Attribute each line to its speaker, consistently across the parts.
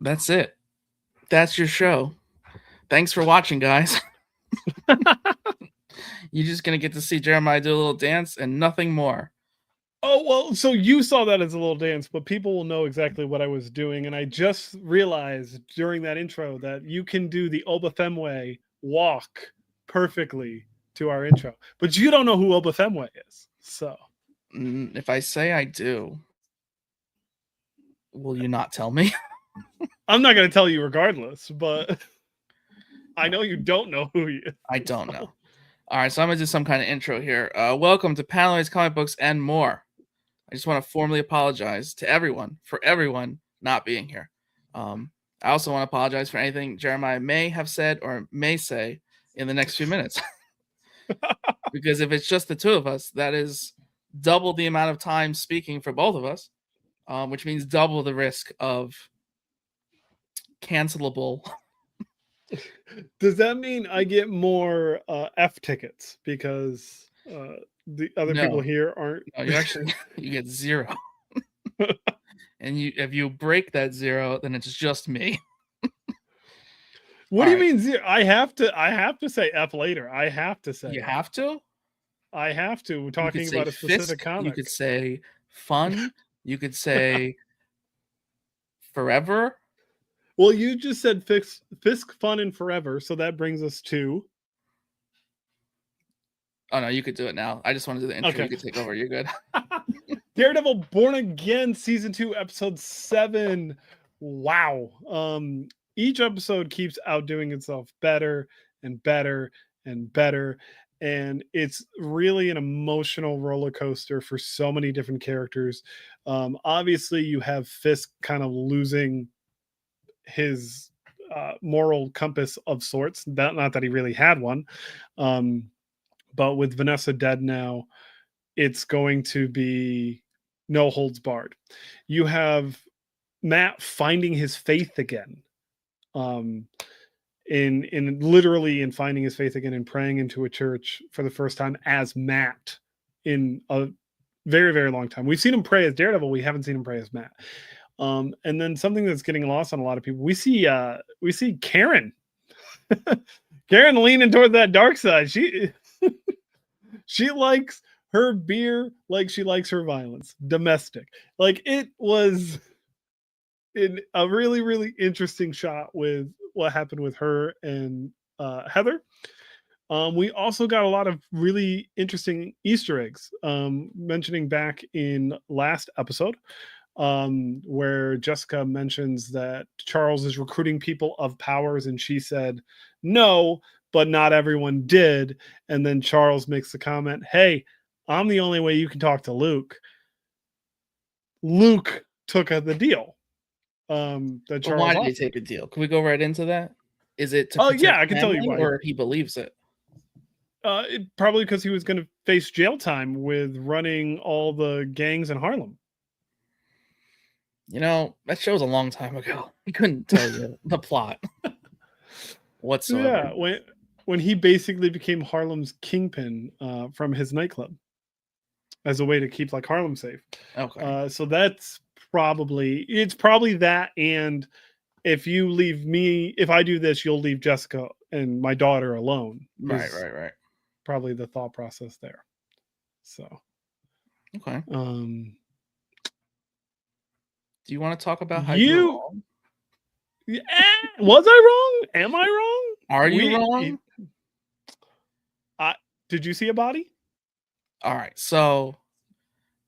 Speaker 1: That's it. That's your show. Thanks for watching, guys. You're just gonna get to see Jeremiah do a little dance and nothing more.
Speaker 2: Oh, well, so you saw that as a little dance, but people will know exactly what I was doing. And I just realized during that intro that you can do the Obafemwe walk perfectly to our intro. But you don't know who Obafemwe is. So
Speaker 1: If I say I do, will you not tell me?
Speaker 2: I'm not going to tell you regardless, but I know you don't know who he is.
Speaker 1: I don't know. All right, so I'm gonna do some kind of intro here. Welcome to Paneloids, Comic Books, and More. I just want to formally apologize to everyone for everyone not being here. I also want to apologize for anything Jeremiah may have said or may say in the next few minutes. Because if it's just the two of us, that is double the amount of time speaking for both of us, which means double the risk of cancelable.
Speaker 2: Does that mean I get more F tickets because the other people here aren't?
Speaker 1: No, you get 0. And if you break that 0, then it's just me.
Speaker 2: What do you mean 0? I have to say F later. I have to say
Speaker 1: you have to.
Speaker 2: I have to. We're talking about a specific comic.
Speaker 1: You could say fun. You could say forever.
Speaker 2: Well, you just said Fisk, fun, and forever, so that brings us to.
Speaker 1: Oh no, you could do it now. I just want to do the intro. Okay. You could take over. You're good.
Speaker 2: Daredevil Born Again, Season 2, Episode 7. Wow. Each episode keeps outdoing itself better and better and better. And it's really an emotional roller coaster for so many different characters. Obviously, you have Fisk kind of losing his moral compass of sorts. Not that he really had one. But with Vanessa dead now, it's going to be no holds barred. You have Matt finding his faith again. In literally in finding his faith again and praying into a church for the first time as Matt in a very, very long time. We've seen him pray as Daredevil. We haven't seen him pray as Matt. And then something that's getting lost on a lot of people. We see Karen. Karen leaning toward that dark side. She likes her beer like she likes her violence. Domestic. Like, it was in a really, really interesting shot with what happened with her and Heather. We also got a lot of really interesting Easter eggs. Mentioning back in last episode, where Jessica mentions that Charles is recruiting people of powers, and she said no, but not everyone did. And then Charles makes the comment, hey, I'm the only way you can talk to Luke. Luke took the deal. That Charles
Speaker 1: why did he take a deal? Can we go right into that? Is it to protect
Speaker 2: I can tell you why.
Speaker 1: Or he believes it?
Speaker 2: Probably because he was going to face jail time with running all the gangs in Harlem.
Speaker 1: You know, that show's a long time ago. He couldn't tell you the plot whatsoever.
Speaker 2: Yeah, when he basically became Harlem's kingpin from his nightclub as a way to keep like Harlem safe.
Speaker 1: Okay.
Speaker 2: So that's probably that. And if I do this, you'll leave Jessica and my daughter alone.
Speaker 1: Right.
Speaker 2: Probably the thought process there. So.
Speaker 1: Okay.
Speaker 2: Do
Speaker 1: you want to talk about how you were wrong?
Speaker 2: Was I wrong? Am I wrong?
Speaker 1: Are you wrong?
Speaker 2: Did you see a body?
Speaker 1: All right. So,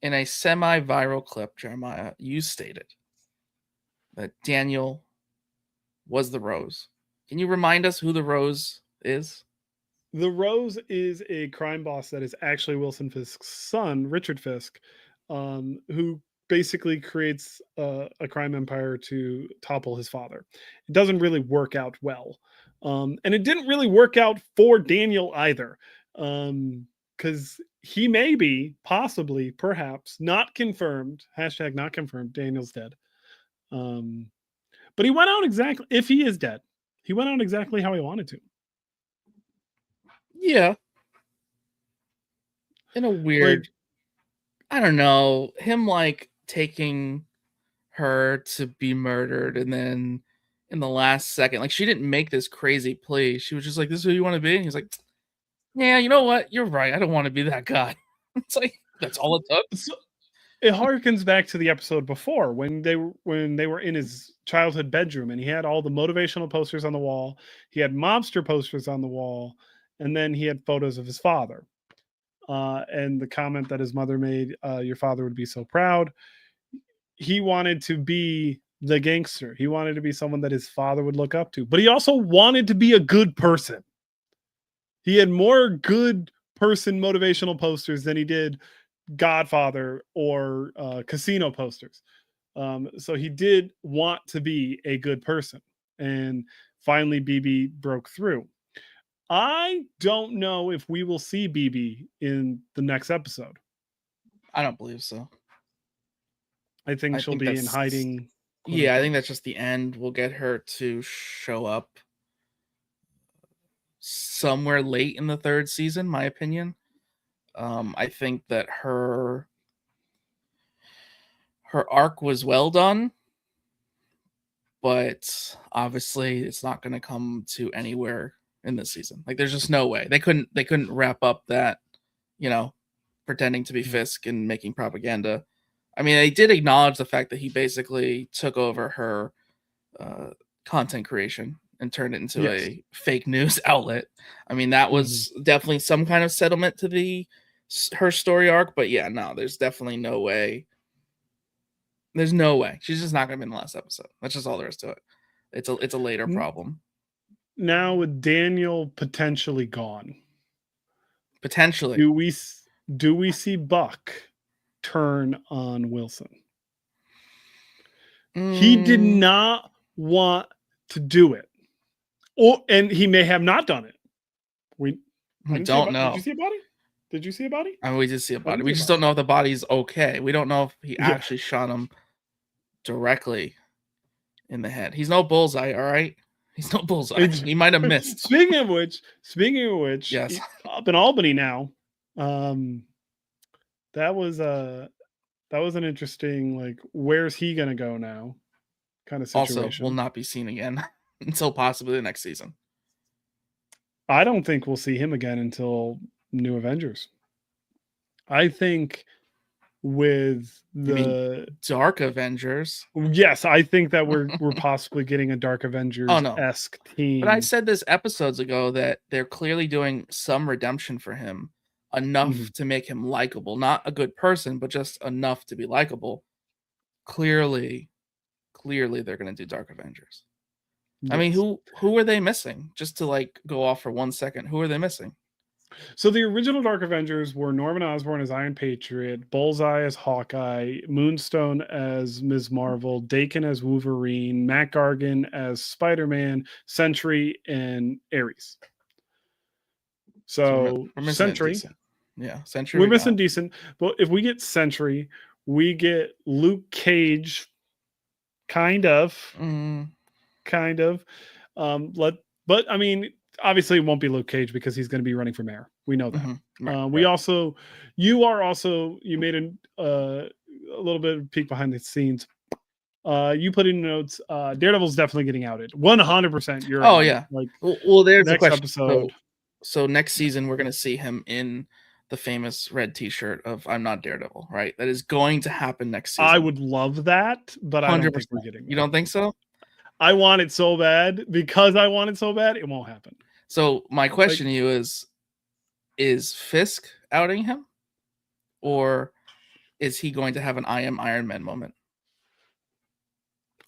Speaker 1: in a semi-viral clip, Jeremiah, you stated that Daniel was the Rose. Can you remind us who the Rose is?
Speaker 2: The Rose is a crime boss that is actually Wilson Fisk's son, Richard Fisk, who basically creates a crime empire to topple his father. It doesn't really work out well. And it didn't really work out for Daniel either. Because he may be, possibly, perhaps, not confirmed, hashtag not confirmed, Daniel's dead. But he went out exactly, if he is dead, he went out exactly how he wanted to.
Speaker 1: Yeah. In a weird, I don't know, him like taking her to be murdered, and then in the last second, like, she didn't make this crazy plea. She was just like, "This is who you want to be?" And he's like, "Yeah, you know what? You're right. I don't want to be that guy." It's like that's all it took.
Speaker 2: So it harkens back to the episode before when they were in his childhood bedroom and he had all the motivational posters on the wall. He had mobster posters on the wall, and then he had photos of his father. And the comment that his mother made, "Your father would be so proud." He wanted to be the gangster. He wanted to be someone that his father would look up to, but he also wanted to be a good person. He had more good person motivational posters than he did Godfather or casino posters. So he did want to be a good person. And finally, BB broke through. I don't know if we will see BB in the next episode.
Speaker 1: I don't believe so.
Speaker 2: I think she'll be in hiding.
Speaker 1: Yeah, I think that's just the end. We'll get her to show up somewhere late in the third season, my opinion. I think that her arc was well done, but obviously it's not going to come to anywhere in this season. Like, there's just no way. They couldn't wrap up that, pretending to be Fisk and making propaganda. I mean, they did acknowledge the fact that he basically took over her content creation and turned it into a fake news outlet. I mean, that was definitely some kind of settlement to her story arc. But yeah, no, there's definitely no way. There's no way. She's just not going to be in the last episode. That's just all there is to it. It's a later problem.
Speaker 2: Now with Daniel potentially gone,
Speaker 1: potentially,
Speaker 2: do we see Buck turn on Wilson? He did not want to do it, and he may have not done it. We
Speaker 1: don't know.
Speaker 2: Did you see a body? Did you see a body?
Speaker 1: I mean, we did see a body. We just don't know if the body's okay. We don't know if he actually shot him directly in the head. He's no bullseye, all right? He's no bullseye. He might have missed.
Speaker 2: Speaking of which,
Speaker 1: yes,
Speaker 2: up in Albany now. That was an interesting, like, where's he gonna go now kind of situation.
Speaker 1: Also, will not be seen again until possibly the next season.
Speaker 2: I don't think we'll see him again until New Avengers. I think with the
Speaker 1: Dark Avengers.
Speaker 2: Yes, I think that we're possibly getting a Dark Avengers-esque team.
Speaker 1: But I said this episodes ago that they're clearly doing some redemption for him, enough to make him likable. Not a good person, but just enough to be likable. Clearly they're going to do Dark Avengers. Yes. I mean, who are they missing? Just to, like, go off for 1 second, who are they missing?
Speaker 2: So the original Dark Avengers were Norman Osborn as Iron Patriot, Bullseye as Hawkeye, Moonstone as Ms. Marvel, Daken as Wolverine, Matt Gargan as Spider-Man, Sentry, and Ares. So Sentry.
Speaker 1: Yeah, Sentry.
Speaker 2: We're missing decent. But if we get Sentry, we get Luke Cage, kind of. But I mean, obviously it won't be Luke Cage because he's going to be running for mayor. We know that. You made a little bit of peek behind the scenes. You put in notes. Daredevil's definitely getting outed. 100%. You're.
Speaker 1: Oh yeah.
Speaker 2: Like,
Speaker 1: well, there's
Speaker 2: next
Speaker 1: the question.
Speaker 2: Episode.
Speaker 1: So next season we're going to see him in the famous red T-shirt of "I'm not Daredevil," right? That is going to happen next season.
Speaker 2: I would love that, but 100%. I don't think we're getting that.
Speaker 1: You don't think so?
Speaker 2: I want it so bad. Because I want it so bad, it won't happen.
Speaker 1: So my question to you is Fisk outing him? Or is he going to have an I am Iron Man moment?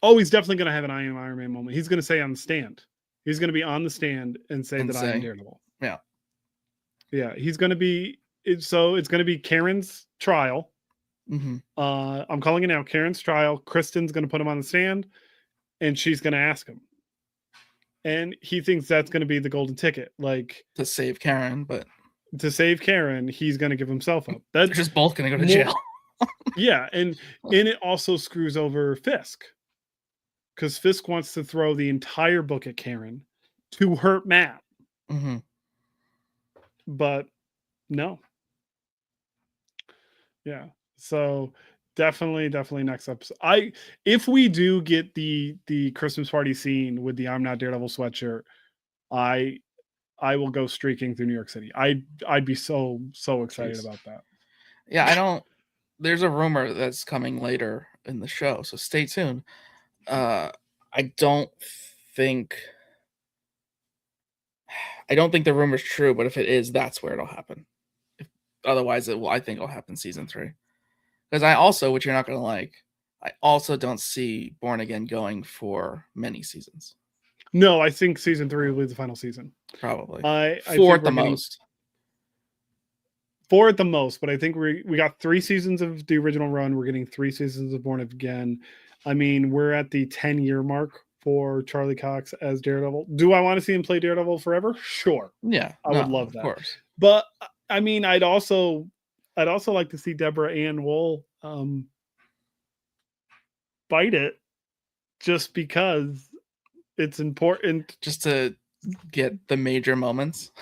Speaker 2: Oh, he's definitely going to have an I am Iron Man moment. He's going to say on the stand. He's going to be on the stand and say that I am Daredevil.
Speaker 1: Yeah.
Speaker 2: Yeah, he's going to be... So it's going to be Karen's trial. I'm calling it now. Karen's trial. Kristen's going to put him on the stand. And she's going to ask him. And he thinks that's going to be the golden ticket. Like,
Speaker 1: to save Karen, but...
Speaker 2: To save Karen, he's going to give himself up.
Speaker 1: They're just both going to go to jail.
Speaker 2: Yeah, and it also screws over Fisk. Because Fisk wants to throw the entire book at Karen to hurt Matt. But no. Yeah. So Definitely next episode. If we do get the Christmas party scene with the I'm Not Daredevil sweatshirt, I will go streaking through New York City. I'd be so excited
Speaker 1: Jeez.
Speaker 2: about that.
Speaker 1: Yeah, I don't. There's a rumor that's coming later in the show, so stay tuned. I don't think the rumor's true, but if it is, that's where it'll happen. Otherwise, I think it'll happen season 3. Because I also, which you're not gonna like, I also don't see Born Again going for many seasons.
Speaker 2: No, I think season 3 will be the final season.
Speaker 1: Probably
Speaker 2: I
Speaker 1: 4
Speaker 2: think
Speaker 1: at the most.
Speaker 2: 4 at the most, but I think we got 3 seasons of the original run. We're getting 3 seasons of Born Again. I mean, we're at the 10-year mark for Charlie Cox as Daredevil. Do I want to see him play Daredevil forever? Sure.
Speaker 1: Yeah,
Speaker 2: I would love that.
Speaker 1: Of course.
Speaker 2: But I mean, I'd also like to see Deborah Ann Wool bite it, just because it's important.
Speaker 1: Just to get the major moments.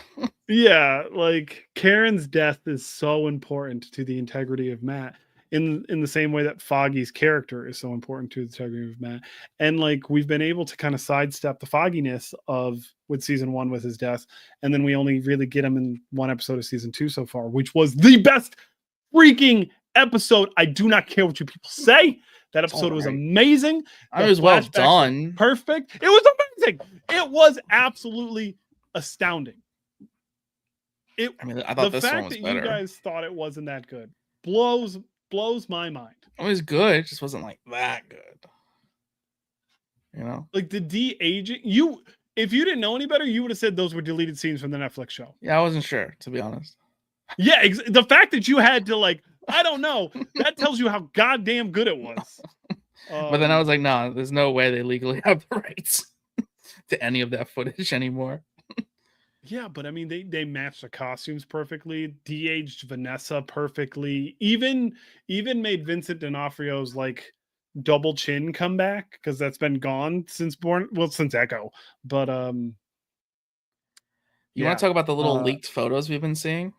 Speaker 2: Yeah, like Karen's death is so important to the integrity of Matt. In the same way that Foggy's character is so important to the integrity of Matt. And like we've been able to kind of sidestep the fogginess of with season 1 with his death, and then we only really get him in 1 episode of season 2 so far, which was the best freaking episode. I do not care what you people say. That episode was amazing.
Speaker 1: It was well done.
Speaker 2: Perfect. It was amazing. It was absolutely astounding.
Speaker 1: I thought this one was better. The fact that
Speaker 2: you guys thought it wasn't that good blows my mind.
Speaker 1: It was good. It just wasn't like that good. You know?
Speaker 2: Like the de-aging, if you didn't know any better, you would have said those were deleted scenes from the Netflix show.
Speaker 1: Yeah, I wasn't sure, to be honest.
Speaker 2: Yeah, the fact that you had to I don't know, that tells you how goddamn good it was.
Speaker 1: But then I was like, no, there's no way they legally have the rights to any of that footage anymore.
Speaker 2: Yeah, but I mean, they matched the costumes perfectly, de-aged Vanessa perfectly, even made Vincent D'Onofrio's double chin come back, because that's been gone since Echo. But
Speaker 1: you want to talk about the little leaked photos we've been seeing?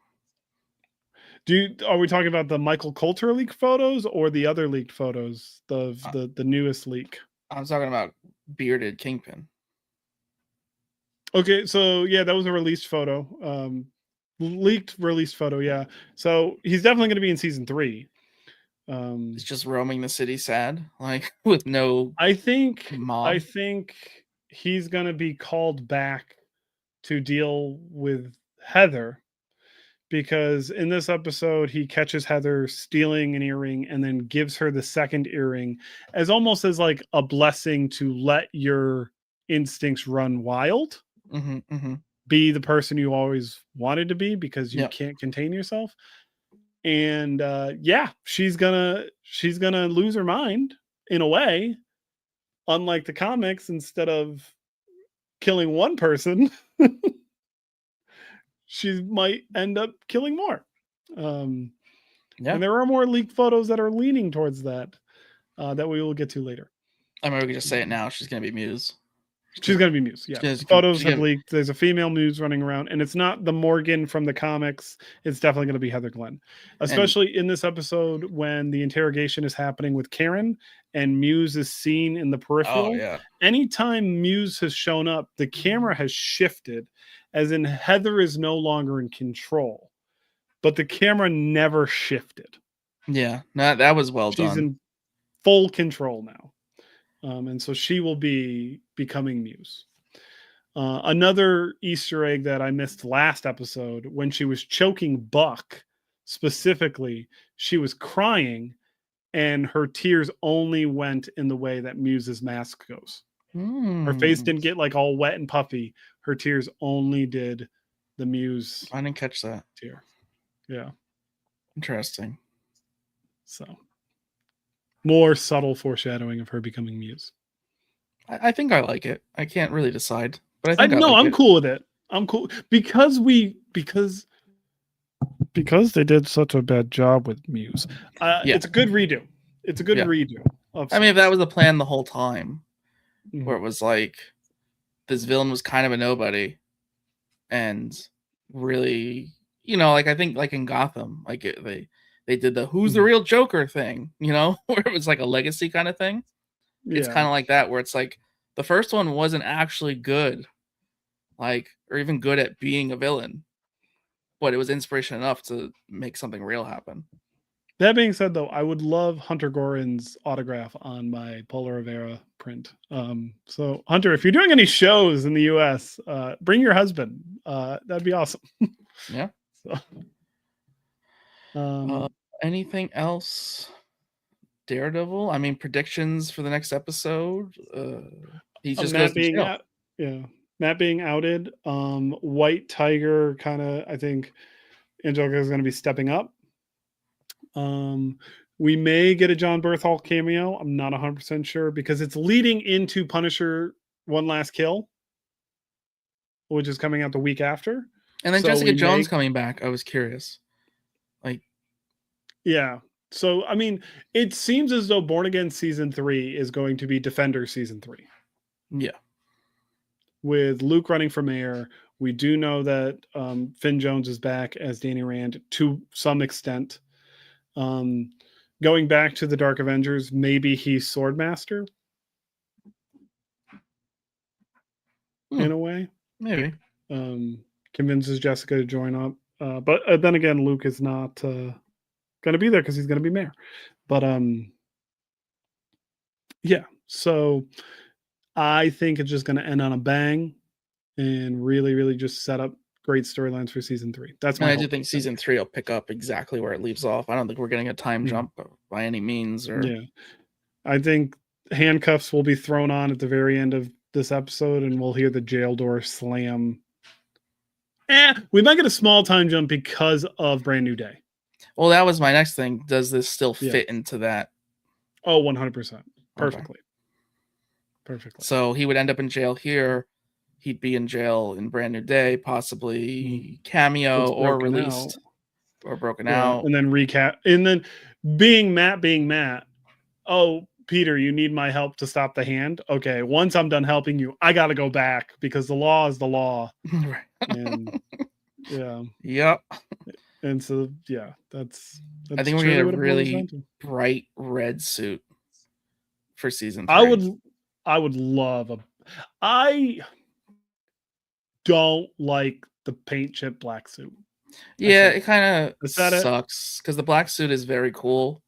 Speaker 2: Are we talking about the Michael Coulter leaked photos or the other leaked photos, the newest leak?
Speaker 1: I'm talking about bearded Kingpin.
Speaker 2: Okay, so yeah, that was a released photo. Leaked released photo, yeah. So he's definitely going to be in season 3.
Speaker 1: He's just roaming the city sad, with no
Speaker 2: I think
Speaker 1: mom.
Speaker 2: He's going to be called back to deal with Heather, because in this episode he catches Heather stealing an earring and then gives her the second earring as almost as a blessing to let your instincts run wild. Be the person you always wanted to be, because you can't contain yourself. And she's gonna lose her mind in a way. Unlike the comics, instead of killing one person, she might end up killing more. And there are more leaked photos that are leaning towards that we will get to later.
Speaker 1: I mean, we can just say it now. She's gonna be Muse.
Speaker 2: She's going to be Muse. Yeah. Photos have leaked. There's a female Muse running around, and it's not the Morgan from the comics. It's definitely going to be Heather Glenn, especially in this episode when the interrogation is happening with Karen and Muse is seen in the peripheral.
Speaker 1: Oh, yeah.
Speaker 2: Anytime Muse has shown up, the camera has shifted, as in Heather is no longer in control, but the camera never shifted.
Speaker 1: Yeah, that was well done.
Speaker 2: She's in full control now. And so she will be becoming Muse. Another Easter egg that I missed last episode, when she was choking Buck, specifically, she was crying, and her tears only went in the way that Muse's mask goes. Her face didn't get all wet and puffy. Her tears only did the Muse.
Speaker 1: I didn't catch that.
Speaker 2: Tear. Yeah.
Speaker 1: Interesting.
Speaker 2: So. More subtle foreshadowing of her becoming Muse.
Speaker 1: I think I like it. I can't really decide, but
Speaker 2: I'm cool with it. I'm cool because they did such a bad job with Muse. It's a good redo. It's a good redo.
Speaker 1: I mean, if that was the plan the whole time, where it was this villain was kind of a nobody, and really, I think in Gotham, they did the who's the real Joker thing, you know, where it was like a legacy kind of thing. It's kind of like that, where it's like the first one wasn't actually good, like, or even good at being a villain, but it was inspiration enough to make something real happen.
Speaker 2: That being said, though, I would love Hunter Gorin's autograph on my Polar Rivera print. So Hunter, if you're doing any shows in the US, bring your husband. That'd be awesome.
Speaker 1: Yeah.
Speaker 2: So,
Speaker 1: anything else? Daredevil. I mean, predictions for the next episode. He just goes to jail.
Speaker 2: Matt being outed. White Tiger kind of. I think Angelica is going to be stepping up. We may get a John Berthold cameo. I'm not 100% sure because it's leading into Punisher One Last Kill, which is coming out the week after.
Speaker 1: And then Jessica Jones coming back. I was curious.
Speaker 2: Yeah. So, I mean, it seems as though Born Again Season 3 is going to be Defender Season 3.
Speaker 1: Yeah.
Speaker 2: With Luke running for mayor, we do know that Finn Jones is back as Danny Rand to some extent. Going back to the Dark Avengers, maybe he's Swordmaster in a way.
Speaker 1: Maybe.
Speaker 2: Convinces Jessica to join up. But then again, Luke is not going to be there because he's going to be mayor. But yeah, so I think it's just going to end on a bang and really, really just set up great storylines for season 3. That's my.
Speaker 1: I do think season 3 will pick up exactly where it leaves off. I don't think we're getting a time jump by any means.
Speaker 2: Yeah, I think handcuffs will be thrown on at the very end of this episode, and we'll hear the jail door slam. We might get a small time jump because of Brand New Day.
Speaker 1: Well, that was my next thing. Does this still fit into that?
Speaker 2: Oh, 100%. Perfectly. Okay. Perfectly.
Speaker 1: So he would end up in jail here. He'd be in jail in Brand New Day, possibly cameo or released or broken out.
Speaker 2: And then recap. And then being Matt. Oh, Peter, you need my help to stop the hand. Okay, once I'm done helping you, I got to go back because the law is the law.
Speaker 1: Right.
Speaker 2: And yeah.
Speaker 1: Yep.
Speaker 2: And so, yeah, that's
Speaker 1: I think we're going to get a really bright red suit for season 3.
Speaker 2: I would love I don't like the paint chip black suit.
Speaker 1: Yeah, it kind of sucks because the black suit is very cool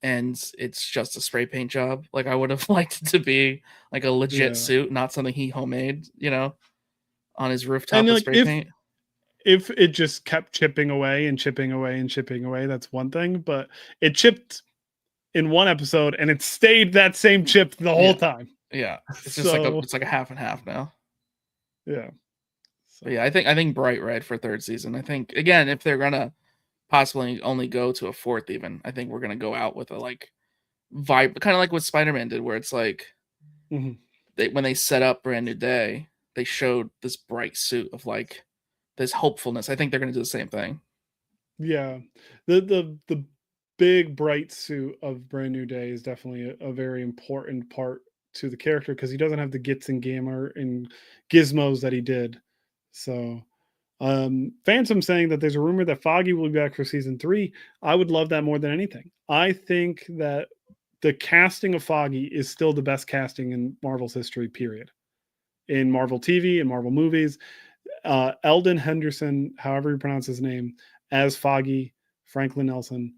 Speaker 1: and it's just a spray paint job. Like, I would have liked it to be like a legit suit, not something he homemade, you know, on his rooftop with spray paint.
Speaker 2: If it just kept chipping away and chipping away and chipping away, that's one thing. But it chipped in one episode and it stayed that same chip the whole time.
Speaker 1: Yeah, it's just it's like a half and half now.
Speaker 2: Yeah.
Speaker 1: So yeah, I think bright red for 3rd season. I think again, if they're gonna possibly only go to a 4th, even I think we're gonna go out with a like vibe, kind of like what Spider-Man did, where it's like when they set up Brand New Day, they showed this bright suit of like this hopefulness. I think they're gonna do the same thing.
Speaker 2: Yeah, the big bright suit of Brand New Day is definitely a very important part to the character because he doesn't have the gits and gamma and gizmos that he did. So Phantom saying that there's a rumor that Foggy will be back for season 3. I would love that more than anything. I think that the casting of Foggy is still the best casting in Marvel's history, period. In Marvel TV and Marvel movies. Eldon Henderson, however you pronounce his name, as Foggy, Franklin Nelson,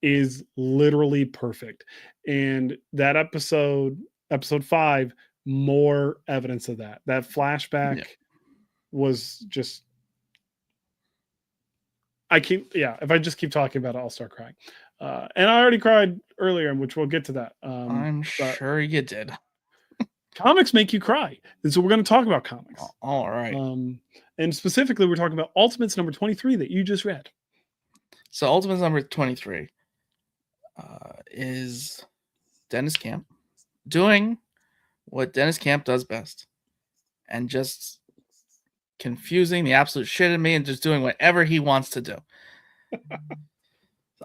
Speaker 2: is literally perfect. And that episode 5, more evidence of that. That flashback was just if I just keep talking about it, I'll start crying. And I already cried earlier, which we'll get to that.
Speaker 1: I'm sure you did.
Speaker 2: Comics make you cry. And so we're going to talk about comics.
Speaker 1: All right.
Speaker 2: And specifically, we're talking about Ultimates number 23 that you just read.
Speaker 1: So Ultimates number 23 is Dennis Camp doing what Dennis Camp does best and just confusing the absolute shit in me and just doing whatever he wants to do.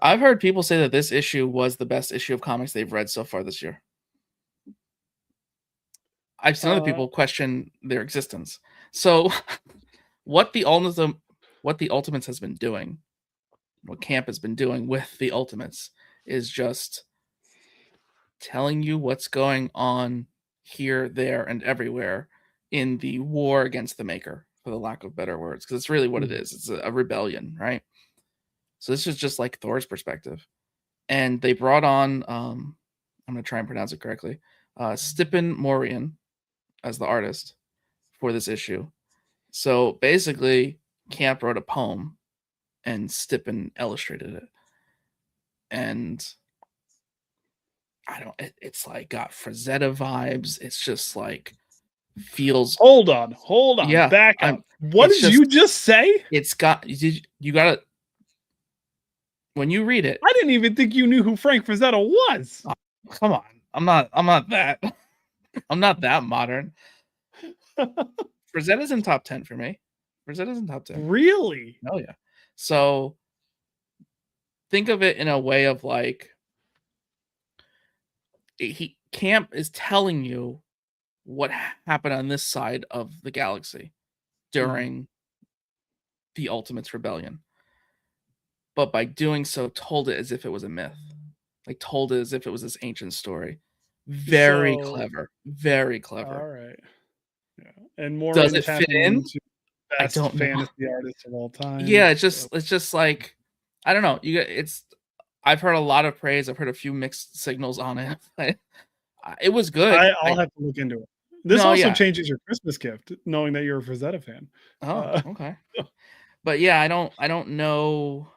Speaker 1: I've heard people say that this issue was the best issue of comics they've read so far this year. I've seen other people question their existence. So what the Ultimates has been doing what Camp has been doing with the Ultimates is just telling you what's going on here, there, and everywhere in the war against the Maker, for the lack of better words, because it's really what it is. It's a rebellion, right? So this is just like Thor's perspective. And they brought on, I'm going to try and pronounce it correctly, Stippen Morian as the artist for this issue. So basically, Camp wrote a poem and Stippen illustrated it. And it's like got Frazetta vibes. It's just like feels.
Speaker 2: Hold on.
Speaker 1: Yeah,
Speaker 2: back up. What did you just say?
Speaker 1: It's got, you got to, when you read it.
Speaker 2: I didn't even think you knew who Frank Frazetta was.
Speaker 1: Oh, come on. I'm not that. I'm not that modern. Frazetta's in top 10 for me. Frazetta's in top 10.
Speaker 2: Really?
Speaker 1: Oh yeah. So think of it in a way of like, Camp is telling you what happened on this side of the galaxy during the Ultimates Rebellion. But by doing so, told it as if it was a myth. Like told it as if it was this ancient story. Very clever. Very clever.
Speaker 2: All right. Yeah. And more
Speaker 1: does it fit in?
Speaker 2: I don't know. Fantasy artist of all time.
Speaker 1: Yeah, it's just like, I don't know. I've heard a lot of praise. I've heard a few mixed signals on it. It was good.
Speaker 2: I'll have to look into it. This also changes your Christmas gift, knowing that you're a Frazetta fan.
Speaker 1: Oh, okay. But yeah, I don't know.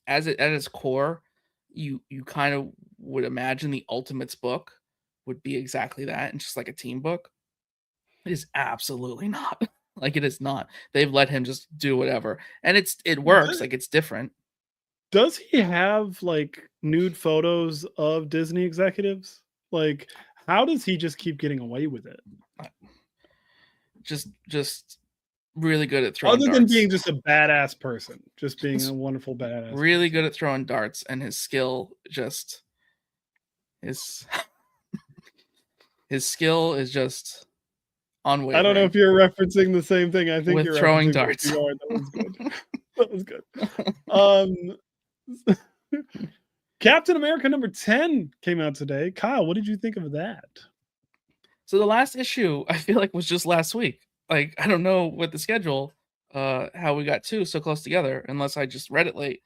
Speaker 1: At its core, you kind of would imagine the Ultimates book would be exactly that, and just like a team book. It is absolutely not. Like it is not. They've let him just do whatever, and it works. Like it's different.
Speaker 2: Does he have like nude photos of Disney executives? Like, how does he just keep getting away with it?
Speaker 1: Just really good at throwing
Speaker 2: darts.
Speaker 1: Other
Speaker 2: than being just a badass person, just being a wonderful badass.
Speaker 1: Really good at throwing darts, and his skill just is. His skill is just unwavering.
Speaker 2: I don't know if you're referencing the same thing. I think you're
Speaker 1: throwing darts.
Speaker 2: That was good. That was good. Captain America number 10 came out today. Kyle, what did you think of that?
Speaker 1: So the last issue, I feel like, was just last week. Like, I don't know with the schedule, how we got two so close together, unless I just read it late.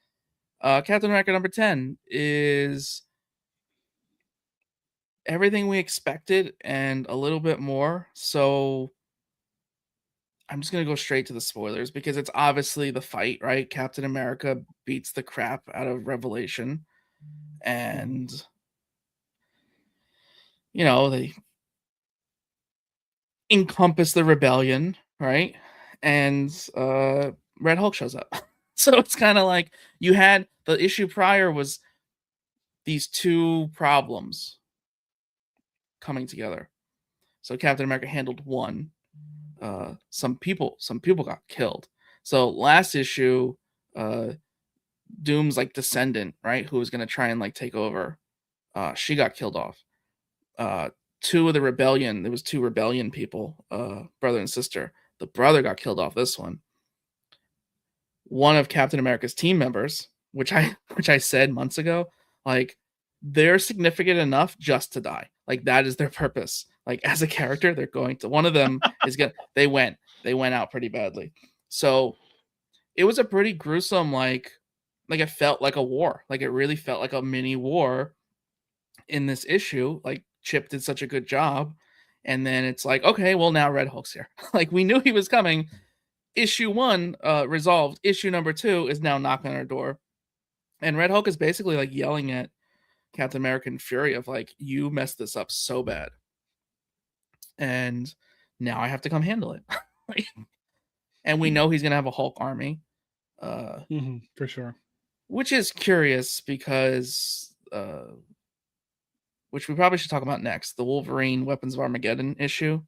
Speaker 1: Captain America number 10 is everything we expected and a little bit more. So I'm just going to go straight to the spoilers because it's obviously the fight, right? Captain America beats the crap out of Revelation. And, you know, they encompass the rebellion, right? And Red Hulk shows up. So it's kind of like you had the issue prior was these two problems coming together. So Captain America handled one. Some people got killed. So last issue, Doom's like descendant, right, who was going to try and like take over, she got killed off. Two of the rebellion, there was two rebellion people, brother and sister. The brother got killed off this one. One of Captain America's team members, which I said months ago, like they're significant enough just to die. Like that is their purpose. Like as a character, they're going to, one of them is gonna, they went out pretty badly. So it was a pretty gruesome, like it felt like a war. Like it really felt like a mini war in this issue. Like Chip did such a good job. And then it's like, okay, well now Red Hulk's here. Like we knew he was coming. Issue 1 resolved. Issue number 2 is now knocking on our door. And Red Hulk is basically like yelling at Captain America in fury of like, you messed this up so bad. And now I have to come handle it. And we know he's going to have a Hulk army.
Speaker 2: For sure.
Speaker 1: Which is curious because, which we probably should talk about next, the Wolverine Weapons of Armageddon issue.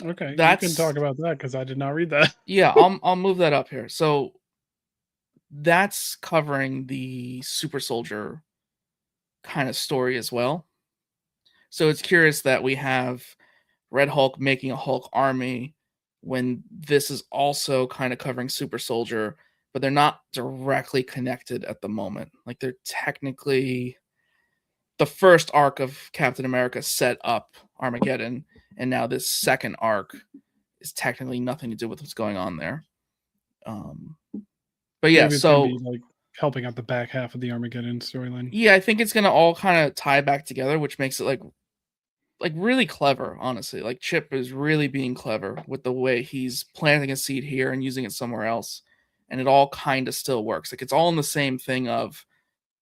Speaker 2: Okay, you can talk about that because I did not read that.
Speaker 1: Yeah, I'll move that up here. So that's covering the super soldier kind of story as well. So it's curious that we have Red Hulk making a Hulk army when this is also kind of covering super soldier but they're not directly connected at the moment. Like they're technically the first arc of Captain America set up Armageddon, and now this second arc is technically nothing to do with what's going on there. But yeah,
Speaker 2: Maybe it's
Speaker 1: so
Speaker 2: gonna be like helping out the back half of the Armageddon storyline.
Speaker 1: yeah, I think it's gonna all kind of tie back together, which makes it like really clever, honestly. Like Chip is really being clever with the way he's planting a seed here and using it somewhere else, and it all kind of still works. Like it's all in the same thing of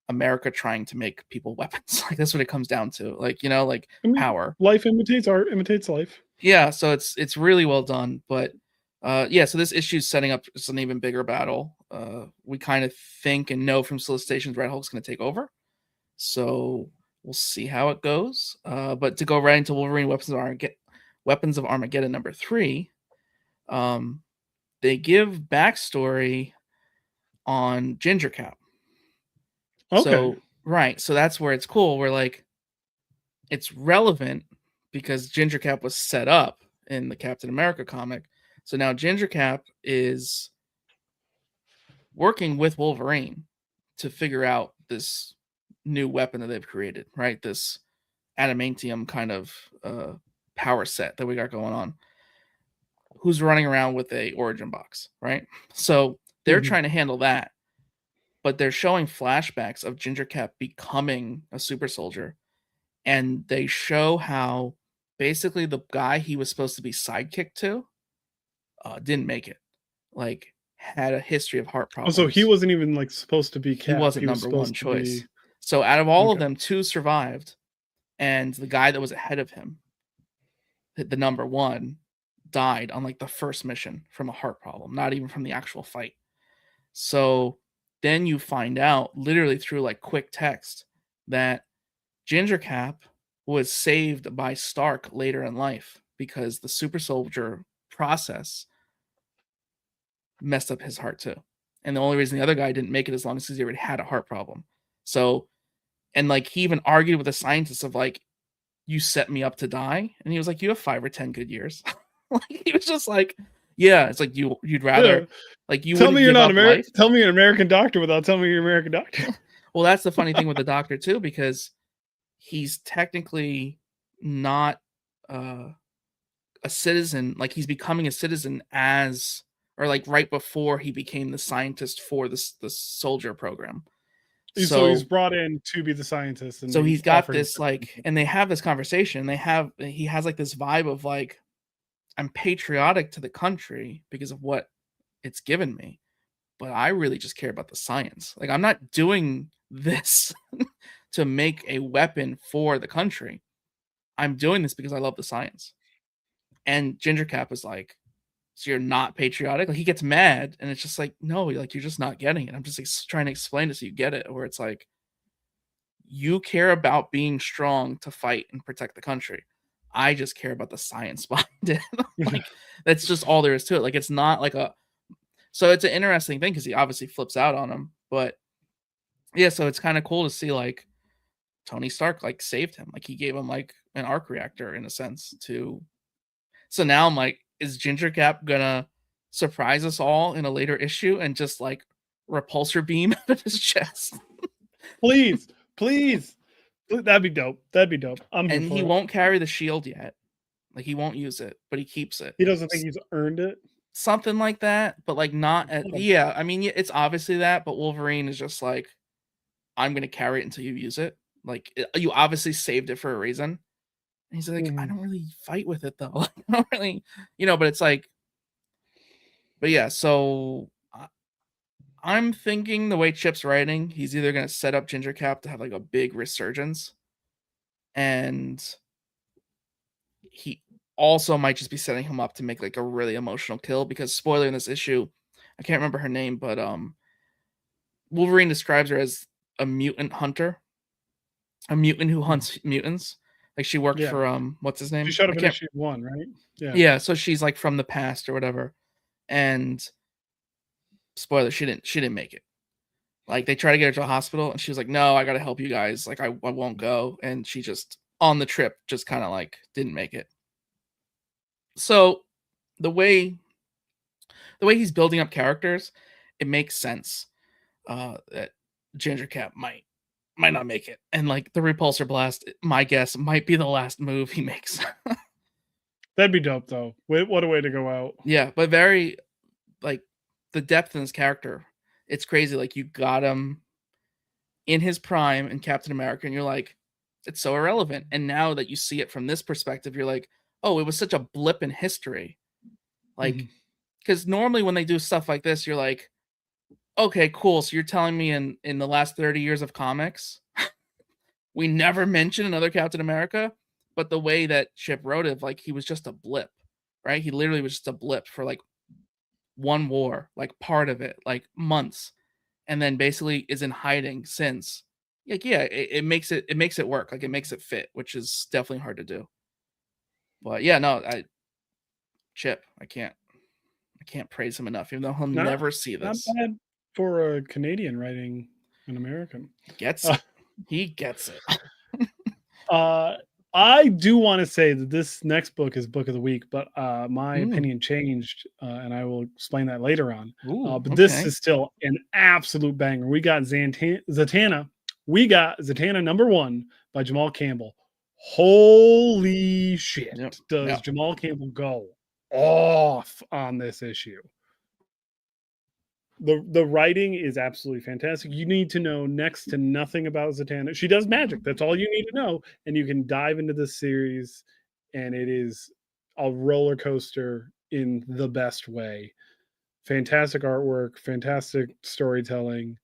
Speaker 1: America trying to make people weapons. Like that's what it comes down to. Like, you know, like power.
Speaker 2: Life imitates art, imitates life.
Speaker 1: Yeah, so it's really well done. But yeah, so this issue is setting up just an even bigger battle. We kind of think and know from solicitations Red Hulk's going to take over. So we'll see how it goes. But to go right into Wolverine Weapons of Armageddon number 3, they give backstory on Ginger Cap.
Speaker 2: Okay.
Speaker 1: So right, so that's where it's cool. Where like it's relevant because Ginger Cap was set up in the Captain America comic. So now Ginger Cap is working with Wolverine to figure out this new weapon that they've created, right? This adamantium kind of power set that we got going on. Who's running around with a origin box, right? So they're trying to handle that, but they're showing flashbacks of Ginger Cap becoming a super soldier, and they show how basically the guy he was supposed to be sidekick to didn't make it. Like had a history of heart problems.
Speaker 2: Oh, so he wasn't even like supposed to be Cap.
Speaker 1: He wasn't number one choice. So out of all of them, 2 survived, and the guy that was ahead of him, the number 1, died on like the first mission from a heart problem, not even from the actual fight. So then you find out literally through like quick text that Ginger Cap was saved by Stark later in life because the super soldier process messed up his heart too. And the only reason the other guy didn't make it as long as he already had a heart problem. So, and like he even argued with the scientists of like, you set me up to die. And he was like, you have 5 or 10 good years. Like he was just like, yeah, it's like you'd rather like you
Speaker 2: tell me you're not
Speaker 1: American.
Speaker 2: Tell me you're an American doctor without telling me you're an American doctor.
Speaker 1: Well, that's the funny thing with the doctor too, because he's technically not a citizen. Like he's becoming a citizen as, or like right before he became the scientist for the soldier program.
Speaker 2: So he's brought in to be the scientist, and
Speaker 1: so he's got this like, and they have this conversation. He has like this vibe of like, I'm patriotic to the country because of what it's given me, but I really just care about the science. Like I'm not doing this to make a weapon for the country. I'm doing this because I love the science. And Ginger Cap is like, so you're not patriotic? Like he gets mad, and it's just like, no, like you're just not getting it. I'm just like, trying to explain it so you get it. Where it's like, you care about being strong to fight and protect the country. I just care about the science behind it. Like that's just all there is to it. Like it's not like a. So it's an interesting thing because he obviously flips out on him, but yeah, so it's kind of cool to see like Tony Stark like saved him. Like he gave him like an arc reactor in a sense to. So now I'm like, is Ginger Cap gonna surprise us all in a later issue and just like repulsor beam out of his chest?
Speaker 2: Please. That'd be dope.
Speaker 1: And he won't carry the shield yet. Like he won't use it, but he keeps it.
Speaker 2: He doesn't think he's earned it.
Speaker 1: Something like that, but like not at, yeah. I mean, it's obviously that, but Wolverine is just like, I'm gonna carry it until you use it. Like you obviously saved it for a reason. And he's like, I don't really fight with it though. Like, I don't really, but it's like, but yeah. So I'm thinking the way Chip's writing, he's either gonna set up Ginger Cap to have like a big resurgence, and he also might just be setting him up to make like a really emotional kill, because spoiler in this issue, I can't remember her name, but Wolverine describes her as a mutant hunter, a mutant who hunts mutants. Like she worked for what's his name?
Speaker 2: She showed up in issue 1, right?
Speaker 1: Yeah, so she's like from the past or whatever. And spoiler, she didn't make it. Like they try to get her to a hospital and she was like, no, I gotta help you guys. Like I won't go. And she just on the trip just kind of like didn't make it. So the way he's building up characters, it makes sense that Ginger Cat might not make it, and like the repulsor blast, my guess might be the last move he makes.
Speaker 2: That'd be dope, though. What a way to go out.
Speaker 1: Yeah, but very like the depth in his character. It's crazy. Like you got him in his prime in Captain America, and you're like, it's so irrelevant. And now that you see it from this perspective, you're like, oh, it was such a blip in history. Like, because normally when they do stuff like this, you're like, okay, cool. So you're telling me in the last 30 years of comics, we never mentioned another Captain America, but the way that Chip wrote it, like he was just a blip, right? He literally was just a blip for like one war, like part of it, like months, and then basically is in hiding since. Like, yeah, it makes it work, like it makes it fit, which is definitely hard to do. But yeah, no, Chip, I can't praise him enough, even though he'll never see
Speaker 2: Not
Speaker 1: this.
Speaker 2: bad for a Canadian writing an American.
Speaker 1: He gets it. He gets it.
Speaker 2: I do want to say that this next book is book of the week, but my opinion changed, and I will explain that later on. But this is still an absolute banger. We got Zatanna. We got Zatanna #1 by Jamal Campbell. Holy shit. Does Jamal Campbell go off on this issue? The writing is absolutely fantastic. You need to know next to nothing about Zatanna. She does magic. That's all you need to know. And you can dive into this series, and it is a roller coaster in the best way. Fantastic artwork, fantastic storytelling.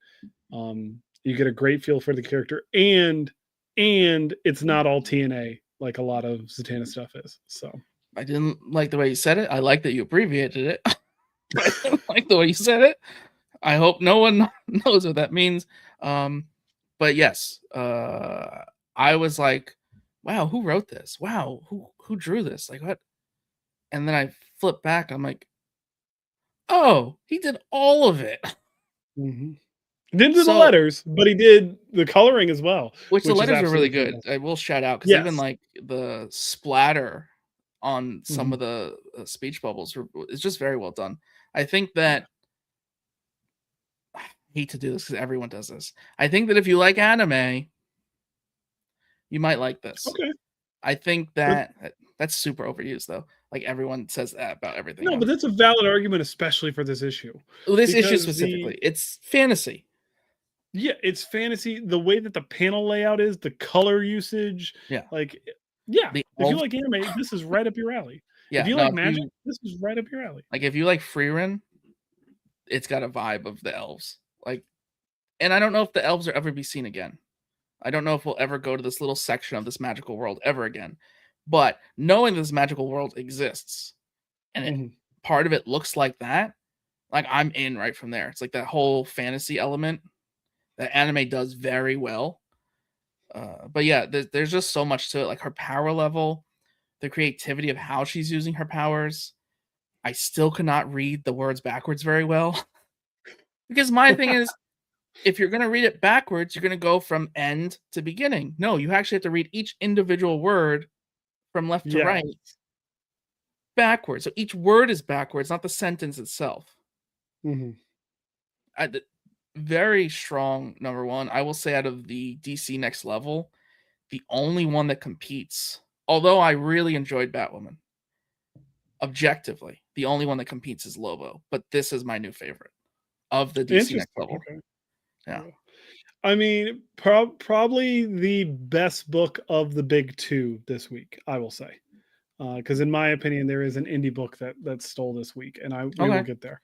Speaker 2: You get a great feel for the character, and it's not all TNA like a lot of Zatanna stuff is. So
Speaker 1: I didn't like the way you said it. I like that you abbreviated it. I didn't like the way you said it. I hope no one knows what that means. But yes, I was like, wow, who wrote this? Wow, who drew this? Like what? And then I flipped back. I'm like, oh, he did all of it.
Speaker 2: Didn't do the letters, but he did the coloring as well.
Speaker 1: Which the letters are really good. I will shout out because even like the splatter on some of the speech bubbles is just very well done. I think that I hate to do this because everyone does this. I think that if you like anime, you might like this.
Speaker 2: Okay.
Speaker 1: I think that that's super overused though. Like everyone says that about everything.
Speaker 2: No, but that's a valid argument, especially for this issue.
Speaker 1: This issue specifically, it's fantasy.
Speaker 2: Yeah, it's fantasy. The way that the panel layout is, the color usage.
Speaker 1: Yeah.
Speaker 2: Like, yeah. If you like anime, this is right up your alley.
Speaker 1: Yeah.
Speaker 2: If you like magic, this is right up your alley.
Speaker 1: Like if you like Freerin, it's got a vibe of the elves. Like, and I don't know if the elves will ever be seen again. I don't know if we'll ever go to this little section of this magical world ever again. But knowing this magical world exists and part of it looks like that, like I'm in right from there. It's like that whole fantasy element that anime does very well. But yeah, there's just so much to it. Like her power level, the creativity of how she's using her powers. I still cannot read the words backwards very well. Because my thing is, if you're going to read it backwards, you're going to go from end to beginning. No, you actually have to read each individual word from left to right backwards. So each word is backwards, not the sentence itself. Very strong #1. I will say out of the DC Next Level, the only one that competes, although I really enjoyed Batwoman, objectively, the only one that competes is Lobo. But this is my new favorite of the DC Next Level.
Speaker 2: Okay.
Speaker 1: Yeah.
Speaker 2: I mean, probably the best book of the big two this week, I will say. Because in my opinion, there is an indie book that stole this week, and we will get there.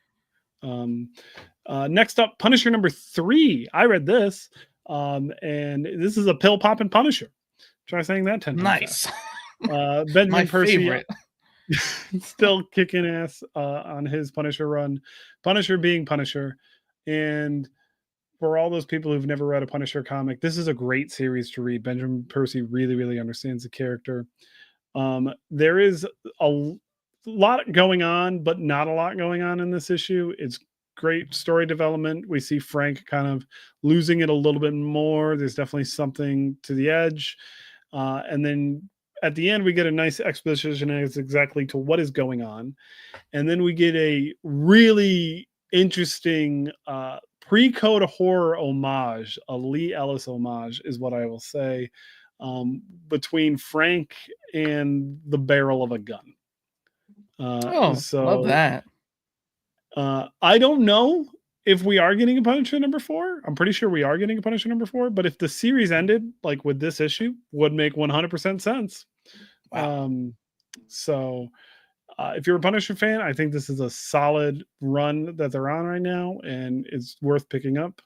Speaker 2: Next up, Punisher #3. I read this, and this is a pill popping Punisher. Try saying that 10 times.
Speaker 1: Nice.
Speaker 2: Benjamin Percy,
Speaker 1: favorite.
Speaker 2: Still kicking ass on his Punisher run. Punisher being Punisher, and for all those people who've never read a Punisher comic, this is a great series to read. Benjamin Percy really, really understands the character. There is a lot going on, but not a lot going on in this issue. It's great story development. We see Frank kind of losing it a little bit more. There's definitely something to the edge. And then at the end, we get a nice exposition as exactly to what is going on. And then we get a really interesting pre-code horror homage, a Lee Ellis homage is what I will say, between Frank and the barrel of a gun.
Speaker 1: Love that.
Speaker 2: I don't know if we are getting a Punisher number 4. I'm pretty sure we are getting a Punisher number 4, but if the series ended like with this issue, would make 100% sense.
Speaker 1: Wow.
Speaker 2: So if you're a Punisher fan, I think this is a solid run that they're on right now, and it's worth picking up.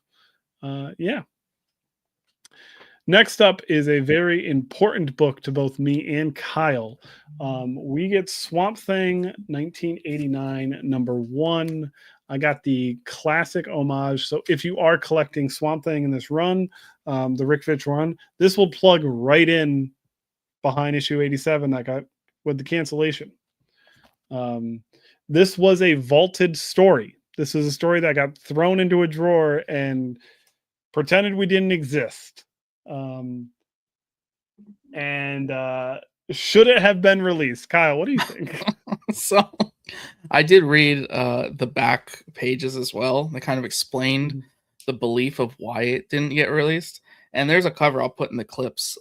Speaker 2: Yeah. Next up is a very important book to both me and Kyle. We get Swamp Thing 1989 number 1. I got the classic homage. So if you are collecting Swamp Thing in this run, the Rick Fitch run, this will plug right in behind issue 87 that got with the cancellation. This was a vaulted story. This is a story that got thrown into a drawer and pretended we didn't exist. Should it have been released? Kyle, what do you think?
Speaker 1: So I did read the back pages as well. They kind of explained the belief of why it didn't get released. And there's a cover I'll put in the clips.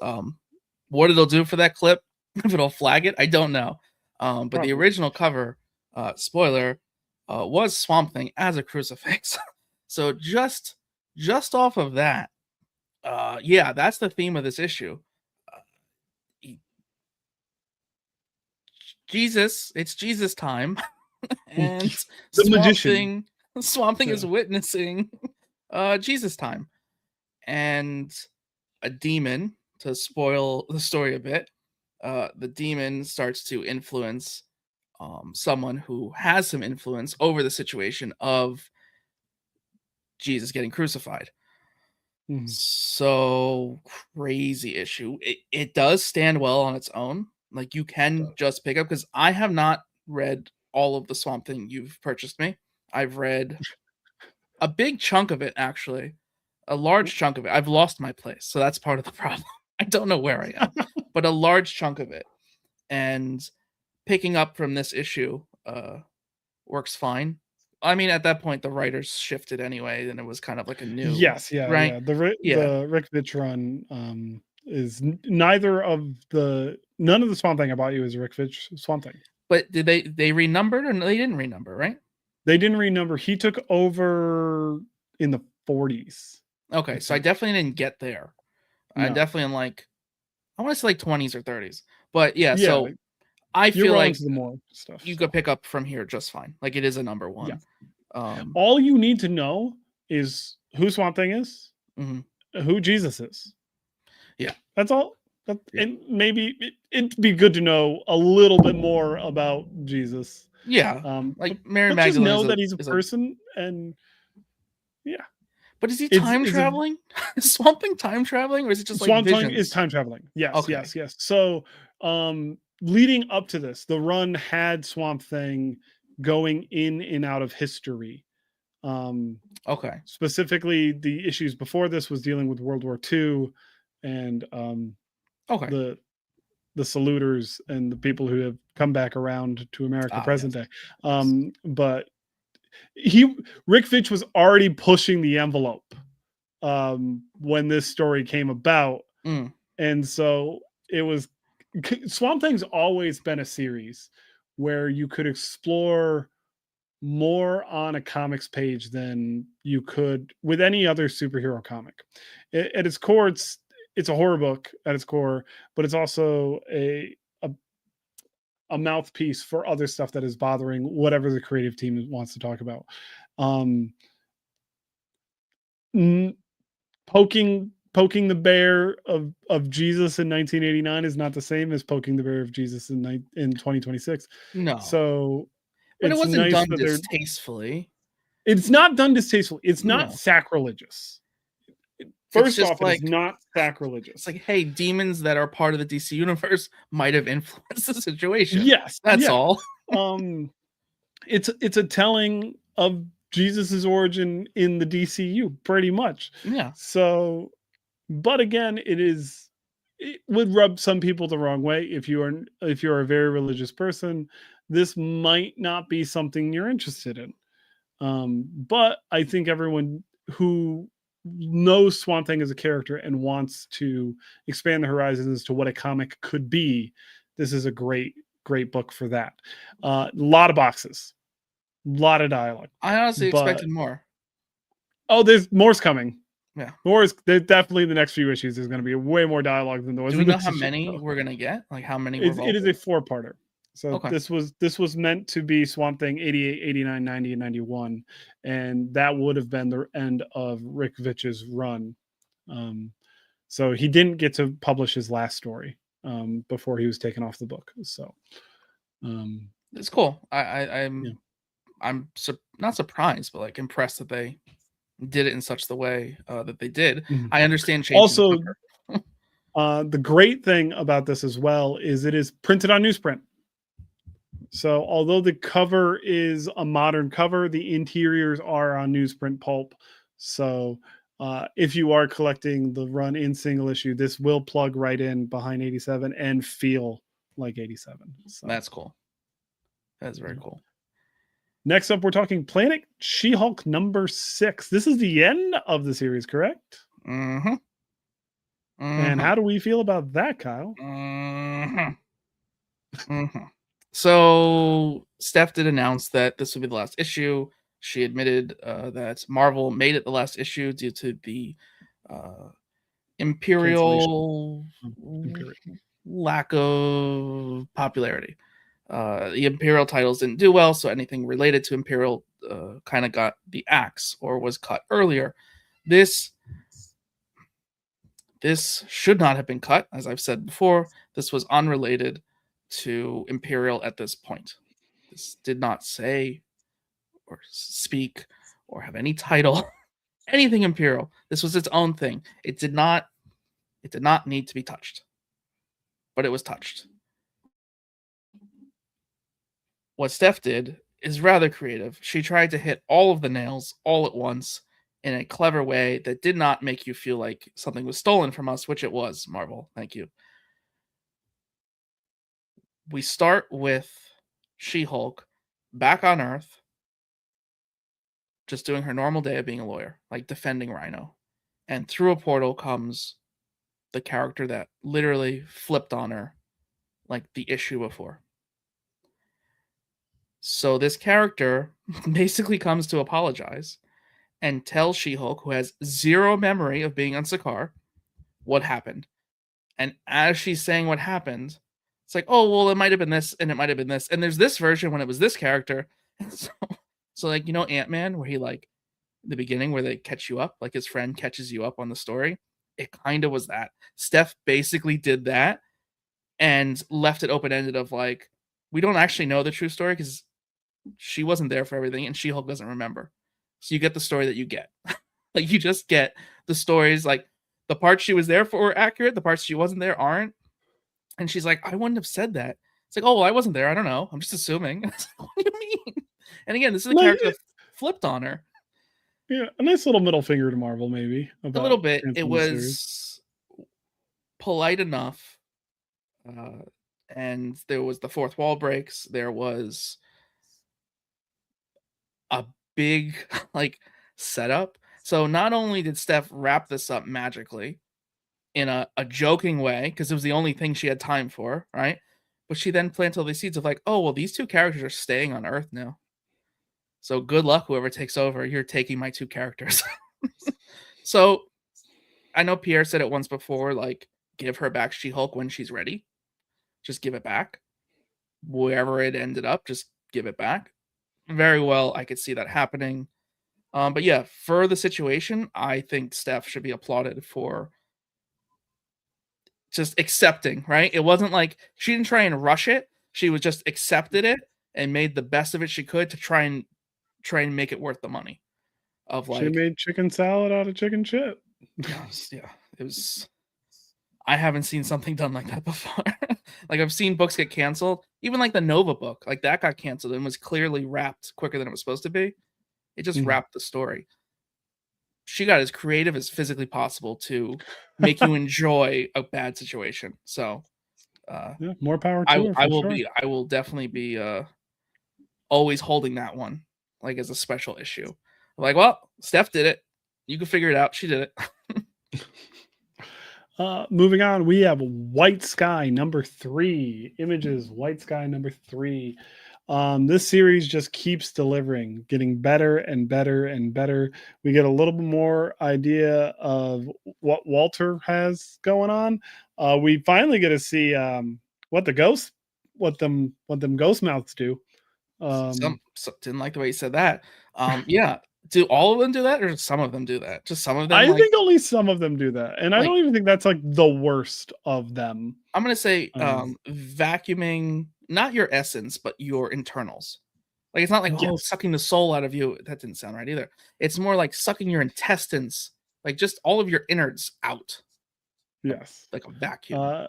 Speaker 1: What it'll do for that clip, if it'll flag it, I don't know. But
Speaker 2: Probably.
Speaker 1: the original cover, spoiler, was Swamp Thing as a crucifix. So just off of that, yeah, that's the theme of this issue. Jesus, it's Jesus time, and Swamp Thing is witnessing Jesus time, and a demon, to spoil the story a bit, the demon starts to influence someone who has some influence over the situation of Jesus getting crucified. So crazy issue. It does stand well on its own. Like, you can just pick up, because I have not read all of the Swamp Thing you've purchased me. I've read a big chunk of it, actually. A large chunk of it. I've lost my place, so that's part of the problem. I don't know where I am, but a large chunk of it. And picking up from this issue works fine. I mean, at that point, the writers shifted anyway, and it was kind of like a new...
Speaker 2: Yeah. The Rick Fitch run is none of the Swamp Thing I bought you is a Rick Fitch Swamp Thing.
Speaker 1: But did they renumbered, or they didn't renumber, right?
Speaker 2: They didn't renumber. He took over in the 40s.
Speaker 1: Okay, so I definitely didn't get there. No. I'm definitely in like, I want to say like 20s or 30s. But yeah, so I feel like
Speaker 2: more stuff,
Speaker 1: you could pick up from here just fine. Like, it is a number 1.
Speaker 2: Yeah. All you need to know is who Swamp Thing is, who Jesus is.
Speaker 1: Yeah.
Speaker 2: That's all. And maybe it'd be good to know a little bit more about Jesus.
Speaker 1: Yeah. Like Mary Magdalene.
Speaker 2: Just know that he's a person, and yeah.
Speaker 1: But is he time traveling? Is Swamp Thing time traveling, or is it just
Speaker 2: Swamp
Speaker 1: like
Speaker 2: Thing is time traveling? Yes, okay. yes. So, leading up to this, the run had Swamp Thing going in and out of history.
Speaker 1: Okay.
Speaker 2: Specifically, the issues before this was dealing with World War II, and the saluters and the people who have come back around to America present day. But Rick Fitch was already pushing the envelope when this story came about. And so it was... Swamp Thing's always been a series where you could explore more on a comics page than you could with any other superhero comic. At its core, it's a horror book at its core, but it's also a mouthpiece for other stuff that is bothering whatever the creative team wants to talk about. Poking the bear of Jesus in 1989 is not the same as poking the bear of Jesus in 2026.
Speaker 1: No.
Speaker 2: So,
Speaker 1: but it wasn't done distastefully.
Speaker 2: It's not done distastefully. It's not sacrilegious. First off, like, it's not sacrilegious.
Speaker 1: It's like, hey, demons that are part of the DC universe might have influenced the situation.
Speaker 2: Yes,
Speaker 1: that's all.
Speaker 2: It's a telling of Jesus's origin in the DCU, pretty much.
Speaker 1: Yeah.
Speaker 2: So, but again, it would rub some people the wrong way. If you're a very religious person, this might not be something you're interested in. But I think everyone who knows Swamp Thing as a character and wants to expand the horizons as to what a comic could be, this is a great book for that. A lot of boxes, a lot of dialogue.
Speaker 1: I honestly
Speaker 2: But
Speaker 1: expected more.
Speaker 2: there's more's coming.
Speaker 1: Yeah.
Speaker 2: There's definitely the next few issues. There's going to be way more dialogue than there was.
Speaker 1: Do we
Speaker 2: in
Speaker 1: know
Speaker 2: this
Speaker 1: how
Speaker 2: issue.
Speaker 1: many we're gonna get? Like how many?
Speaker 2: It is a 4-parter. So
Speaker 1: okay.
Speaker 2: this was meant to be Swamp Thing 88, 89, 90, and 91. And that would have been the end of Rick Vitch's run. So he didn't get to publish his last story before he was taken off the book. So
Speaker 1: it's cool. I'm not surprised, but like impressed that they did it in such the way that they did. I understand changing
Speaker 2: also the great thing about this as well is it is printed on newsprint. So although the cover is a modern cover, the interiors are on newsprint pulp. So if you are collecting the run in single issue, this will plug right in behind 87 and feel like 87. So
Speaker 1: that's cool. That's very cool.
Speaker 2: Next up, we're talking Planet She-Hulk number 6. This is the end of the series, correct?
Speaker 1: Mm-hmm.
Speaker 2: And how do we feel about that, Kyle?
Speaker 1: So Steph did announce that this would be the last issue. She admitted that Marvel made it the last issue due to the Imperial lack of popularity. The Imperial titles didn't do well, so anything related to Imperial kind of got the axe or was cut earlier. This should not have been cut, as I've said before. This was unrelated to Imperial at this point. This did not say or speak or have any title, anything Imperial. This was its own thing. It did not need to be touched, but it was touched. What Steph did is rather creative. She tried to hit all of the nails all at once in a clever way that did not make you feel like something was stolen from us, which it was, Marvel. Thank you. We start with She-Hulk back on Earth, just doing her normal day of being a lawyer, like defending Rhino. And through a portal comes the character that literally flipped on her like the issue before. So this character basically comes to apologize and tell She-Hulk, who has zero memory of being on Sakaar, what happened. And as she's saying what happened, it's like, oh, well, it might have been this, and it might have been this. And there's this version when it was this character. So like, you know, Ant-Man, where he like, the beginning where they catch you up, like his friend catches you up on the story. It kind of was that. Steph basically did that and left it open-ended of like, we don't actually know the true story because she wasn't there for everything and She-Hulk doesn't remember. So you get the story that you get. Like you just get the stories, like the parts she was there for are accurate, the parts she wasn't there aren't. And she's like, I wouldn't have said that. It's like, oh, well, I wasn't there. I don't know. I'm just assuming. What do you mean? And again, this is a character that flipped on her.
Speaker 2: Yeah, a nice little middle finger to Marvel, maybe.
Speaker 1: A little bit. It was polite enough. And there was the fourth wall breaks. There was a big like setup. So not only did Steph wrap this up magically in a joking way, because it was the only thing she had time for, right? But she then planted all these seeds of like, oh, well, these two characters are staying on Earth now. So good luck, whoever takes over. You're taking my two characters. So I know Pierre said it once before, like, give her back She-Hulk when she's ready. Just give it back. Wherever it ended up, just give it back. Very well, I could see that happening. But yeah, for the situation, I think Steph should be applauded for just accepting, right? It wasn't like she didn't try and rush it. She was just accepted it and made the best of it she could to try and make it worth the money. Of like,
Speaker 2: she made chicken salad out of chicken shit.
Speaker 1: Yes, yeah, it was. I haven't seen something done like that before. Like I've seen books get canceled, even like the Nova book, like that got canceled and was clearly wrapped quicker than it was supposed to be. It just wrapped the story. She got as creative as physically possible to make you enjoy a bad situation. So,
Speaker 2: yeah, more power to her.
Speaker 1: I will definitely be always holding that one. like as a special issue. I'm like, well, Steph did it. You can figure it out. She did it.
Speaker 2: Moving on, we have White Sky number 3. Images, White Sky number 3. This series just keeps delivering, getting better and better and better. We get a little bit more idea of what Walter has going on. We finally get to see what them ghost mouths do.
Speaker 1: Didn't like the way you said that. Yeah. Do all of them do that, or some of them do that? Just some of them?
Speaker 2: I think only some of them do that. And I don't even think that's like the worst of them.
Speaker 1: I'm going to say vacuuming, not your essence, but your internals. Like, it's not like, sucking the soul out of you. That didn't sound right either. It's more like sucking your intestines, like just all of your innards out.
Speaker 2: Yes.
Speaker 1: Like a vacuum.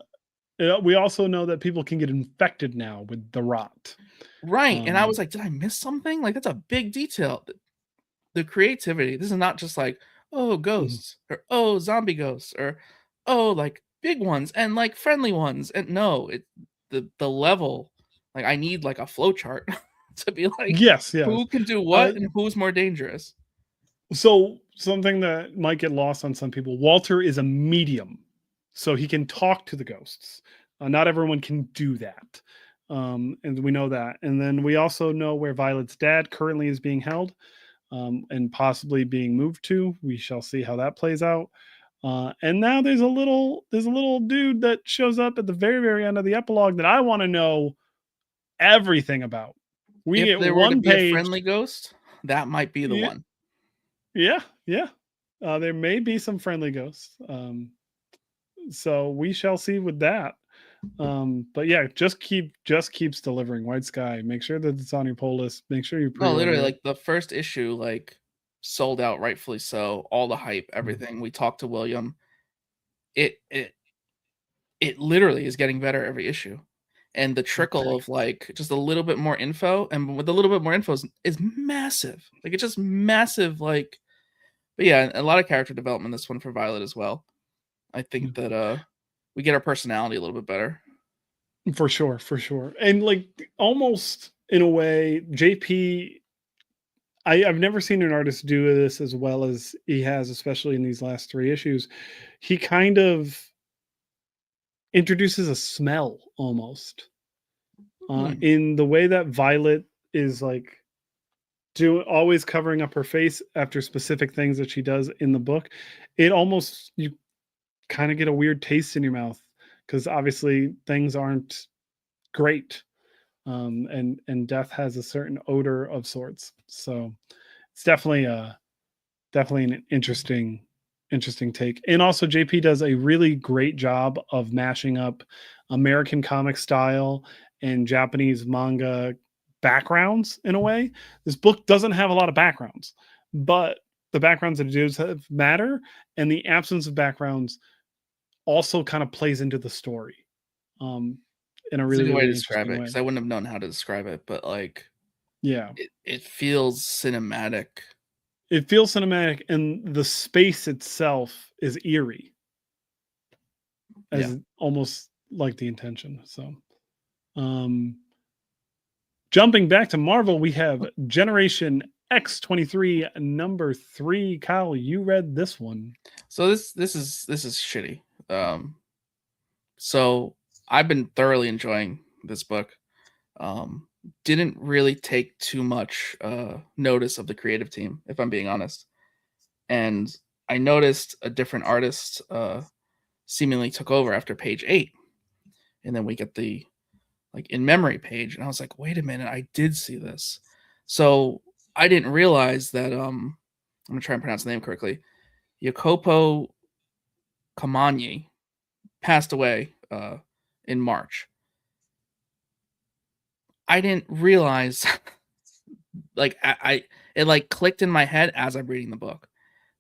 Speaker 2: We also know that people can get infected now with the rot.
Speaker 1: Right. And I was like, did I miss something? Like, that's a big detail. The creativity. This is not just like, oh, ghosts, or oh, zombie ghosts, or oh, like big ones and like friendly ones. And no, the level, like I need like a flow chart to be like,
Speaker 2: yes,
Speaker 1: who can do what and who's more dangerous.
Speaker 2: So something that might get lost on some people, Walter is a medium, so he can talk to the ghosts. Not everyone can do that. And we know that. And then we also know where Violet's dad currently is being held. And possibly being moved to. We shall see how that plays out. And now there's a little dude that shows up at the very, very end of the epilogue that I want to know everything about. We
Speaker 1: if
Speaker 2: get
Speaker 1: there
Speaker 2: one
Speaker 1: were to be
Speaker 2: page.
Speaker 1: A friendly ghost, that might be the one.
Speaker 2: Yeah. There may be some friendly ghosts. So we shall see with that. But yeah, just keeps delivering. White Sky. Make sure that it's on your pull list. Make sure you pre-order.
Speaker 1: No, literally, like the first issue, like sold out, rightfully so. All the hype, everything. We talked to William. It literally is getting better every issue, and the trickle of like just a little bit more info, and with a little bit more info is massive. Like it's just massive. Like, but yeah, a lot of character development this one for Violet as well. I think that we get our personality a little bit better.
Speaker 2: For sure. And like almost in a way, JP, I've never seen an artist do this as well as he has, especially in these last 3 issues. He kind of introduces a smell almost in the way that Violet is like always covering up her face after specific things that she does in the book. It almost, you kind of get a weird taste in your mouth because obviously things aren't great. And death has a certain odor of sorts. So it's definitely an interesting take. And also JP does a really great job of mashing up American comic style and Japanese manga backgrounds in a way. This book doesn't have a lot of backgrounds, but the backgrounds that it does have matter, and the absence of backgrounds also kind of plays into the story. In a really,
Speaker 1: way to describe it, because I wouldn't have known how to describe it, but like,
Speaker 2: yeah,
Speaker 1: it feels cinematic.
Speaker 2: It feels cinematic, and the space itself is eerie, as almost like the intention. So, jumping back to Marvel, we have Generation X-23 number 3. Kyle, you read this one.
Speaker 1: So this is shitty. So I've been thoroughly enjoying this book. Didn't really take too much notice of the creative team, if I'm being honest. And I noticed a different artist seemingly took over after page 8. And then we get the like in memory page. And I was like, wait a minute, I did see this. So I didn't realize that I'm gonna try and pronounce the name correctly. Jacopo Camagni passed away in March. I didn't realize like it like clicked in my head as I'm reading the book.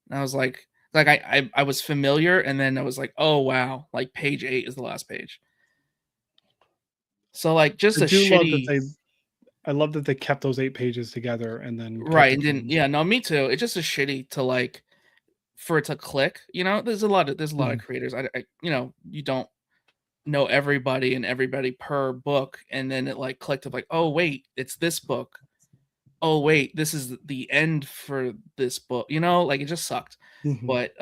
Speaker 1: And I was like I was familiar, and then I was like, oh wow, like page 8 is the last page. So like just a shitty.
Speaker 2: I love that they kept those 8 pages together and then
Speaker 1: right and didn't. Yeah, no, me too. It's just a shitty to like for it to click. You know, there's a lot of creators. I you don't know everybody and everybody per book, and then it like clicked of like, oh wait, it's this book. oh wait, this is the end for this book. You know, like it just sucked.
Speaker 2: Mhm.
Speaker 1: But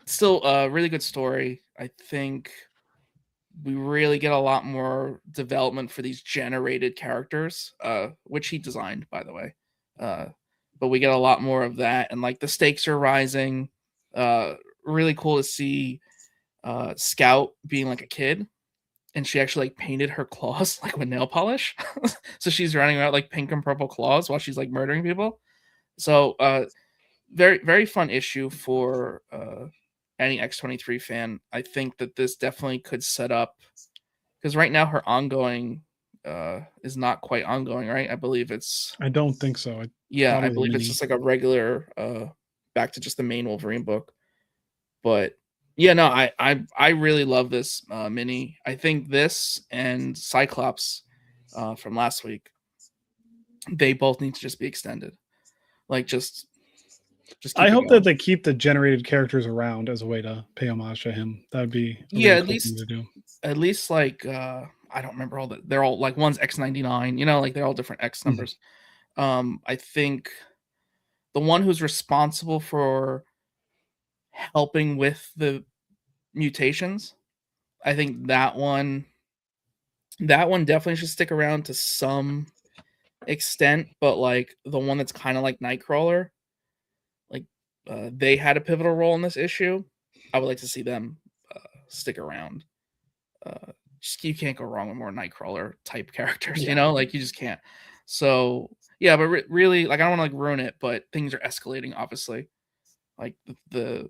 Speaker 1: still a really good story. I think we really get a lot more development for these generated characters, which he designed, by the way. Uh, but we get a lot more of that, and like the stakes are rising. Uh, really cool to see Scout being like a kid, and she actually like painted her claws like with nail polish, so she's running around like pink and purple claws while she's like murdering people. So very very fun issue for any X-23 fan. I think that this definitely could set up, because right now her ongoing is not quite ongoing, right? I believe it's,
Speaker 2: I don't think so. I
Speaker 1: yeah,
Speaker 2: thought it
Speaker 1: I
Speaker 2: was a
Speaker 1: believe it's
Speaker 2: mini.
Speaker 1: just like a regular back to just the main Wolverine book. But yeah, no, I really love this mini. I think this and Cyclops from last week, they both need to just be extended. Like just
Speaker 2: I
Speaker 1: keep it
Speaker 2: hope that
Speaker 1: going.
Speaker 2: they keep the generated characters around as a way to pay homage to him. That would be a
Speaker 1: Yeah,
Speaker 2: really cool thing to do.
Speaker 1: at least like I don't remember all they're all like one's X99, you know, like they're all different X
Speaker 2: Mhm.
Speaker 1: numbers. I think the one who's responsible for helping with the mutations, I think that one definitely should stick around to some extent, but like the one that's kind of like Nightcrawler, like they had a pivotal role in this issue. I would like to see them stick around. Uh, just you can't go wrong with more Nightcrawler type characters, you
Speaker 2: Yeah.
Speaker 1: know, like you just can't. So yeah, but really, like I don't want to like ruin it, but things are escalating. Obviously, like their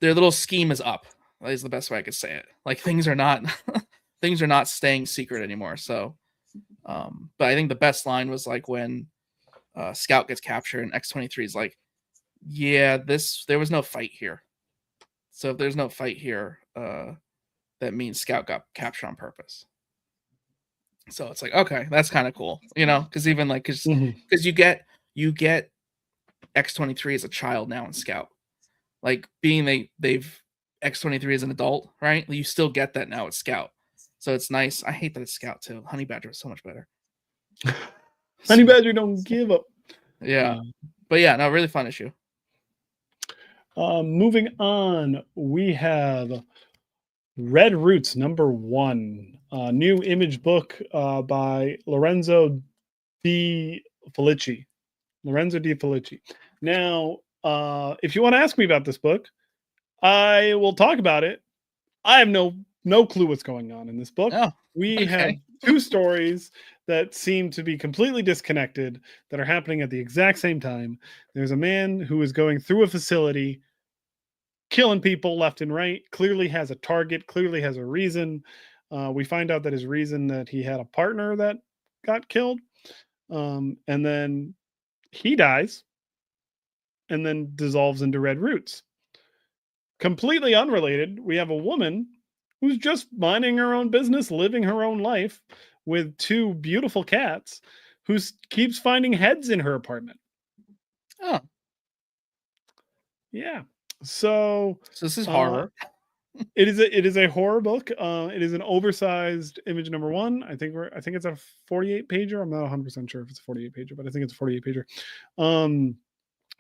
Speaker 1: little scheme is up. Is the best way I could say it. Like things are not things are not staying secret anymore. So, but I think the best line was like when Scout gets captured and X-23 is like, yeah, there was no fight here. So if there's no fight here, that means Scout got captured on purpose. So it's like, okay, that's kind of cool, you know, because even like
Speaker 2: Mhm.
Speaker 1: because you get X-23 as a child now in Scout, like being they've X-23 as an adult, right? You still get that now at Scout, so it's nice. I hate that it's Scout too. Honey Badger is so much better.
Speaker 2: Honey
Speaker 1: So,
Speaker 2: Badger don't give up.
Speaker 1: yeah,
Speaker 2: Uh,
Speaker 1: but yeah, no, really fun issue.
Speaker 2: Moving on, we have Red Roots #1, new image book by Lorenzo Di Felici. Lorenzo Di Felici. Now, if you want to ask me about this book, I will talk about it. I have no clue what's going on in this book.
Speaker 1: Oh,
Speaker 2: We have
Speaker 1: okay.
Speaker 2: two stories that seem to be completely disconnected that are happening at the exact same time. There's a man who is going through a facility, killing people left and right, clearly has a target, clearly has a reason. We find out that his reason that he had a partner that got killed. And then he dies and then dissolves into red roots. Completely unrelated, we have a woman who's just minding her own business, living her own life with two beautiful cats who keeps finding heads in her apartment.
Speaker 1: Oh,
Speaker 2: Yeah. So
Speaker 1: so this is
Speaker 2: uh
Speaker 1: horror.
Speaker 2: it is a horror book. It is an oversized image #1. I think it's a 48 pager. I'm not 100% sure if it's a 48 pager, but I think it's a 48 pager. Um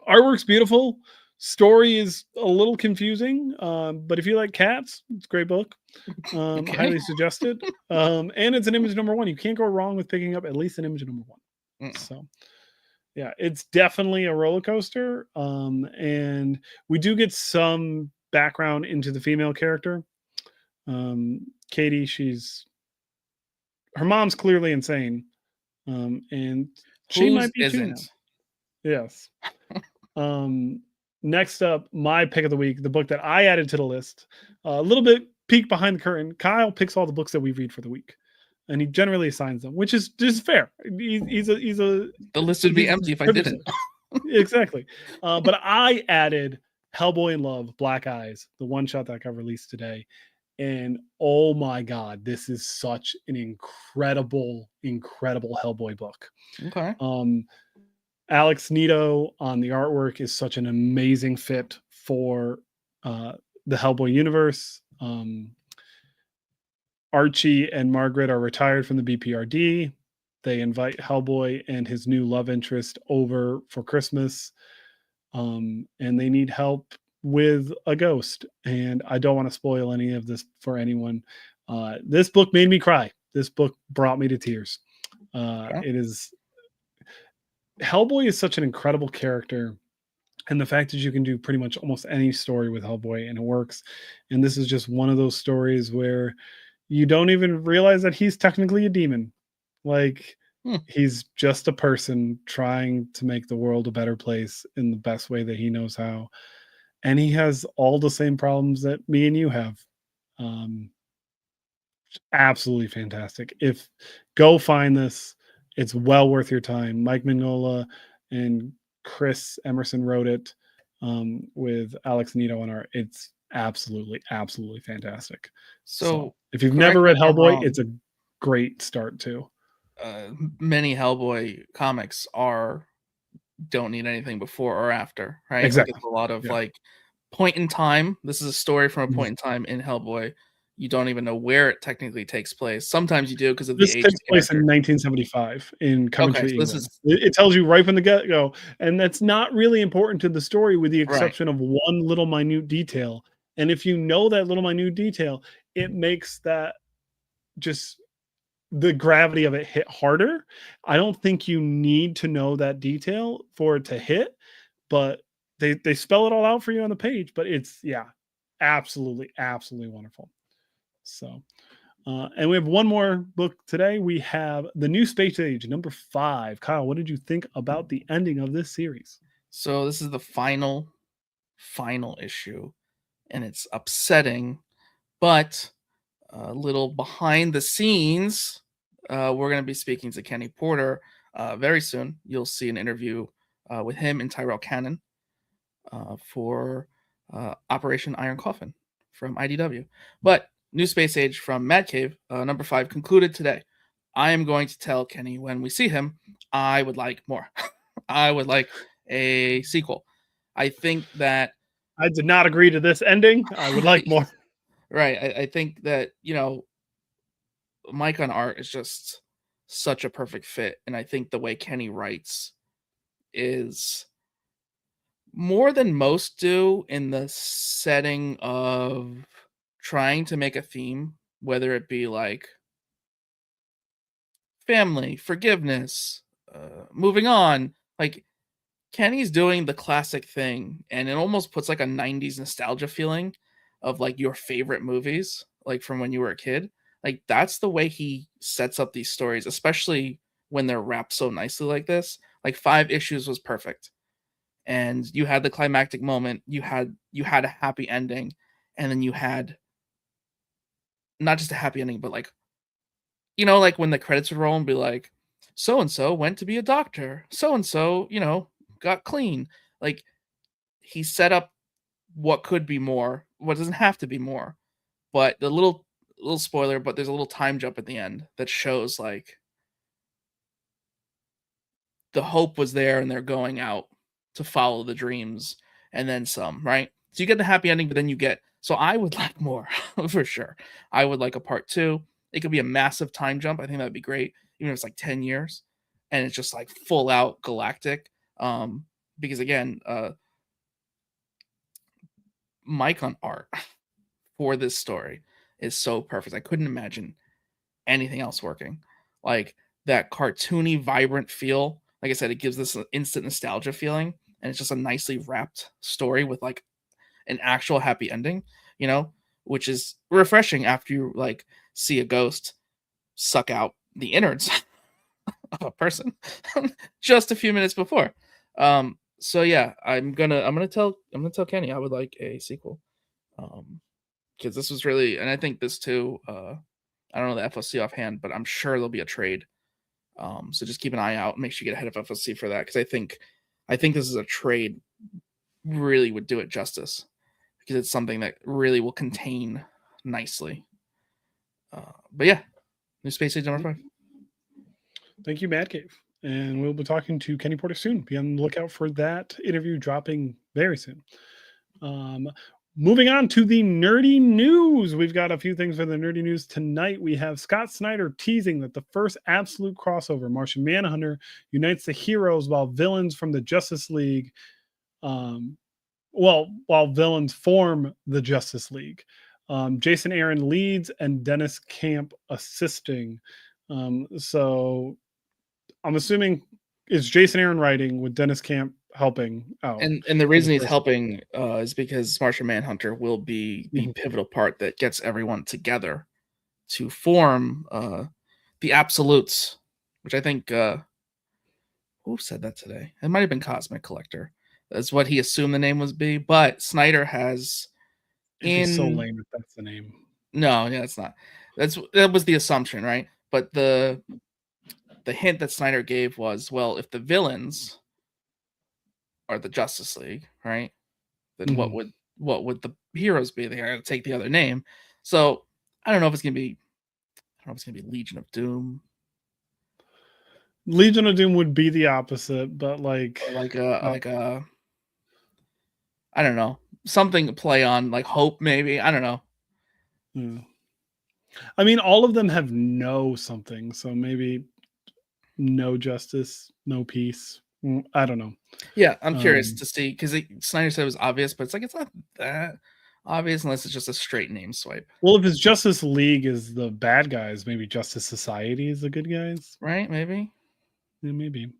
Speaker 2: Artwork's beautiful. Story is a little confusing, but if you like cats, it's a great book.
Speaker 1: Okay.
Speaker 2: Highly suggested. And it's an image #1. You can't go wrong with picking up at least an image #1.
Speaker 1: Mm.
Speaker 2: So yeah, it's definitely a roller coaster. And we do get some background into the female character. Katie, her mom's clearly insane. And she
Speaker 1: Whose
Speaker 2: might be too now.
Speaker 1: isn't?
Speaker 2: Yes. Um, Next up, my pick of the week, the book that I added to the list. A little bit peek behind the curtain. Kyle picks all the books that we read for the week, and he generally assigns them, which is just fair. He's
Speaker 1: The list would be
Speaker 2: he's
Speaker 1: empty if I
Speaker 2: producer.
Speaker 1: didn't.
Speaker 2: Exactly. But I added Hellboy in Love, Black Eyes, the one shot that got released today. And oh my God, this is such an incredible, incredible Hellboy book.
Speaker 1: Okay.
Speaker 2: Alex Nito on the artwork is such an amazing fit for the Hellboy universe. Archie and Margaret are retired from the BPRD. They invite Hellboy and his new love interest over for Christmas, and they need help with a ghost. And I don't want to spoil any of this for anyone. This book made me cry. This book brought me to tears.
Speaker 1: Okay.
Speaker 2: It is Hellboy is such an incredible character, and the fact that you can do pretty much almost any story with Hellboy and it works. And this is just one of those stories where you don't even realize that he's technically a demon. Like,
Speaker 1: Hmm.
Speaker 2: he's just a person trying to make the world a better place in the best way that he knows how. And he has all the same problems that me and you have. Um, Absolutely fantastic. If Go find this, it's well worth your time. Mike Mignola and Chris Emerson wrote it, with Alex Nito on art. It's absolutely fantastic. So
Speaker 1: So
Speaker 2: if you've
Speaker 1: correct
Speaker 2: never
Speaker 1: me
Speaker 2: read
Speaker 1: if I'm
Speaker 2: Hellboy,
Speaker 1: wrong.
Speaker 2: it's a great start too.
Speaker 1: Many Hellboy comics are don't need anything before or after, right? Like
Speaker 2: Exactly.
Speaker 1: it's a lot of
Speaker 2: Yeah.
Speaker 1: like point in time. This is a story from a
Speaker 2: Mhm.
Speaker 1: point in time in Hellboy. You don't even know where it technically takes place. Sometimes you do because of the
Speaker 2: This
Speaker 1: age of
Speaker 2: takes
Speaker 1: the
Speaker 2: place in
Speaker 1: character.
Speaker 2: 1975 in
Speaker 1: Okay,
Speaker 2: Coventry,
Speaker 1: so this
Speaker 2: England.
Speaker 1: is
Speaker 2: It tells you right from the get-go, and that's not really important to the story with the
Speaker 1: right.
Speaker 2: exception of one little minute detail. And if you know that little minute detail, it makes that just the gravity of it hit harder. I don't think you need to know that detail for it to hit, but they spell it all out for you on the page, but it's yeah, absolutely wonderful. So and we have one more book today. We have The New Space Age, number 5. Kyle, what did you think about the ending of this series?
Speaker 1: So this is the final issue, and it's upsetting, but a little behind the scenes. We're going to be speaking to Kenny Porter very soon. You'll see an interview with him and Tyrell Cannon for Operation Iron Coffin from IDW. But New Space Age from Mad Cave, number 5, concluded today. I am going to tell Kenny when we see him, I would like more. I would like a sequel. I think that
Speaker 2: I did not agree to this ending. I would like more.
Speaker 1: right. I think that, Mike on art is just such a perfect fit. And I think the way Kenny writes is more than most do in the setting of trying to make a theme, whether it be like family, forgiveness, moving on. Like Kenny's doing the classic thing, and it almost puts like a 90s nostalgia feeling of like your favorite movies, like from when you were a kid. Like that's the way he sets up these stories, especially when they're wrapped so nicely like this. Like 5 issues was perfect. And you had the climactic moment, you had a happy ending, and then you had not just a happy ending, but like like when the credits would roll and be like, so and so went to be a doctor, so and so, got clean. Like he set up what could be more, what doesn't have to be more. But the little spoiler, but there's a little time jump at the end that shows like the hope was there and they're going out to follow the dreams and then some, right? So you get the happy ending, but then you get so I would like more for sure. I would like a part 2. It could be a massive time jump. I think that'd be great, even if it's like 10 years and it's just like full out galactic. Because again, Mike on art for this story is so perfect. I couldn't imagine anything else working. Like that cartoony, vibrant feel. Like I said, it gives this an instant nostalgia feeling, and it's just a nicely wrapped story with like an actual happy ending, which is refreshing after you like see a ghost suck out the innards of a person just a few minutes before. So yeah, I'm gonna tell Kenny I would like a sequel. Because this was really, and I think this too. I don't know the FOC offhand, but I'm sure there'll be a trade. So just keep an eye out. Make sure you get ahead of FOC for that because I think this is a trade really would do it justice because it's something that really will contain nicely. But yeah, New Space Age number 5.
Speaker 2: Thank you, Mad Cave. And we'll be talking to Kenny Porter soon. Be on the lookout for that interview dropping very soon. Um, Moving on to the nerdy news. We've got a few things for the nerdy news tonight. We have Scott Snyder teasing that the first absolute crossover, Martian Manhunter, unites the heroes while villains from the Justice League, while villains form the Justice League. Jason Aaron leads and Dennis Camp assisting. So I'm assuming it's Jason Aaron writing with Dennis Camp helping out.
Speaker 1: And the reason he's helping is because Martian Manhunter will be the
Speaker 2: Mhm.
Speaker 1: pivotal part that gets everyone together to form the Absolutes, which I think who said that today? It might have been Cosmic Collector. That's what he assumed the name was be, but Snyder has
Speaker 2: It'd be so lame if that's the name.
Speaker 1: No, yeah, it's not. That was the assumption, right? But the hint that Snyder gave was, well, if the villains are the Justice League, right? Then what would the heroes be? They gotta take the other name. So I don't know if it's gonna be Legion of Doom.
Speaker 2: Legion of Doom would be the opposite, but like
Speaker 1: I don't know, something to play on, like Hope, maybe. I don't know.
Speaker 2: Yeah. I mean, all of them have no something, so maybe no justice, no peace. I don't know.
Speaker 1: Yeah, I'm curious to see, because Snyder said it was obvious, but it's like it's not that obvious unless it's just a straight name swipe.
Speaker 2: Well, if it's Justice League is the bad guys, maybe Justice Society is the good guys.
Speaker 1: Right? Maybe.
Speaker 2: Yeah, maybe.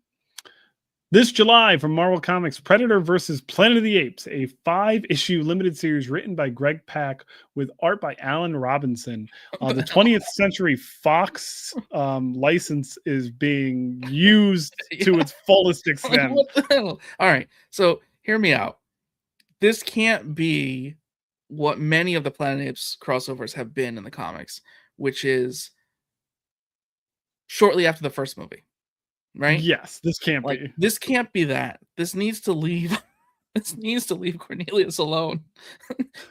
Speaker 2: This July from Marvel Comics, Predator versus Planet of the Apes, a 5-issue limited series written by Greg Pak with art by Alan Robinson. The 20th Century Fox license is being used to its fullest extent.
Speaker 1: What the hell? All right, so hear me out. This can't be what many of the Planet of the Apes crossovers have been in the comics, which is shortly after the first movie. Right?
Speaker 2: Yes, this can't be.
Speaker 1: This can't be that. This needs to leave. This needs to leave Cornelius alone.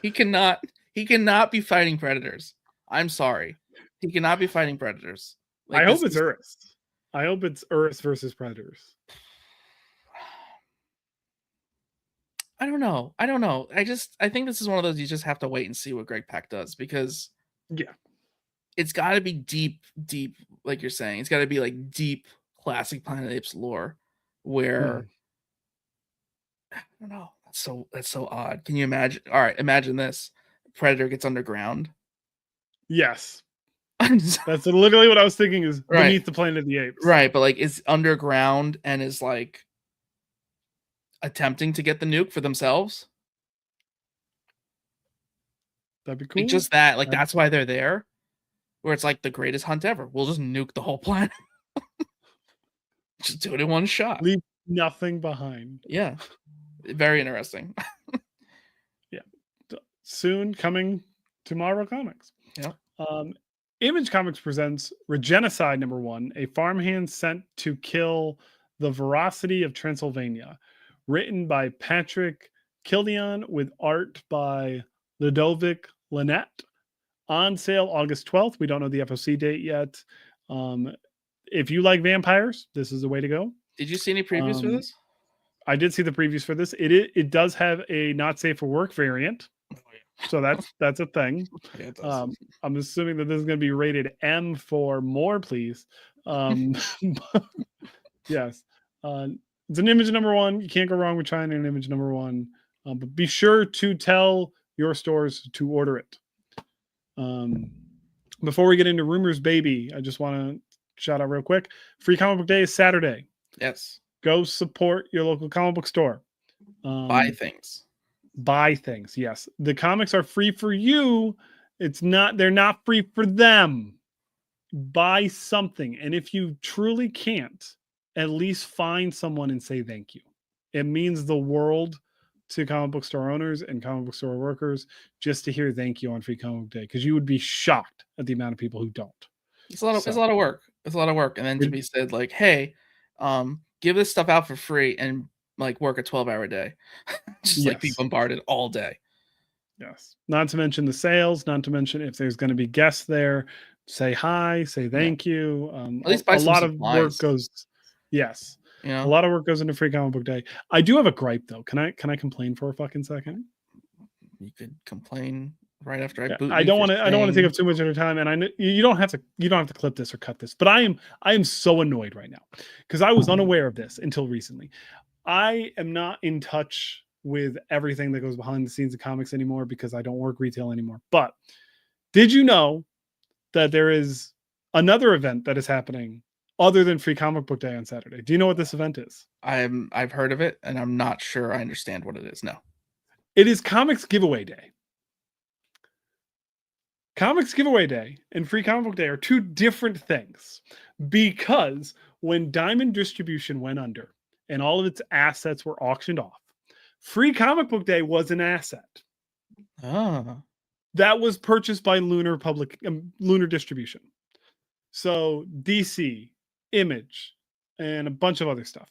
Speaker 1: He cannot be fighting predators. I'm sorry. He cannot be fighting predators.
Speaker 2: I hope it's Earth. I hope it's Earth versus predators.
Speaker 1: I don't know. I think this is one of those you just have to wait and see what Greg Pak does, because it's got to be deep, like you're saying. It's got to be like deep classic Planet of the Apes lore, where I don't know. That's so odd. Can you imagine? All right, imagine this: Predator gets underground.
Speaker 2: Yes, that's literally what I was thinking. Is beneath the Planet of the Apes,
Speaker 1: right? But like, is underground and is like attempting to get the nuke for themselves.
Speaker 2: That'd be cool.
Speaker 1: Like just that, like that's why they're there. Where it's like the greatest hunt ever. We'll just nuke the whole planet. Just do it in one shot.
Speaker 2: Leave nothing behind.
Speaker 1: Yeah. Very interesting.
Speaker 2: Yeah. Soon coming to Marvel Comics.
Speaker 1: Yeah.
Speaker 2: Image Comics presents Regenocide #1, a farmhand sent to kill the veracity of Transylvania. Written by Patrick Kildian with art by Ludovic Lynette. On sale August 12th. We don't know the FOC date yet. If you like vampires, this is the way to go.
Speaker 1: Did you see any previews for this?
Speaker 2: I did see the previews for this. It does have a not safe for work variant. So that's a thing. Yeah, I'm assuming that this is going to be rated M for more, please. Yes. It's an image #1. You can't go wrong with trying an image #1. But be sure to tell your stores to order it. Before we get into rumors, baby, I just want to shout out real quick. Free Comic Book Day is Saturday.
Speaker 1: Yes.
Speaker 2: Go support your local comic book store.
Speaker 1: Buy things.
Speaker 2: Buy things. Yes. The comics are free for you. They're not free for them. Buy something. And if you truly can't, at least find someone and say thank you. It means the world to comic book store owners and comic book store workers just to hear thank you on Free Comic Book Day, because you would be shocked at the amount of people who don't.
Speaker 1: It's a lot of work. It's a lot of work. And then to be said like, hey, give this stuff out for free and like work a 12-hour day. Just like be bombarded all day.
Speaker 2: Yes. Not to mention the sales, not to mention if there's going to be guests there, say hi, say thank you.
Speaker 1: At least buy
Speaker 2: a lot of work goes. Yes.
Speaker 1: You know?
Speaker 2: A lot of work goes into Free Comic Book Day. I do have a gripe though. Can I complain for a fucking second?
Speaker 1: you could complain right after I
Speaker 2: Yeah,
Speaker 1: boot
Speaker 2: I
Speaker 1: you
Speaker 2: don't
Speaker 1: for
Speaker 2: want to. I don't want to take
Speaker 1: saying
Speaker 2: up too much of your time, and I know you don't have to. You don't have to clip this or cut this. But I am so annoyed right now because I was unaware of this until recently. I am not in touch with everything that goes behind the scenes of comics anymore because I don't work retail anymore. But did you know that there is another event that is happening other than Free Comic Book Day on Saturday? Do you know what this event is?
Speaker 1: I've heard of it, and I'm not sure I understand what it is. No.
Speaker 2: It is Comics Giveaway Day. Comics Giveaway Day and Free Comic Book Day are two different things because when Diamond Distribution went under and all of its assets were auctioned off, Free Comic Book Day was an asset
Speaker 1: Oh.
Speaker 2: that was purchased by Lunar Distribution. So DC, Image, and a bunch of other stuff.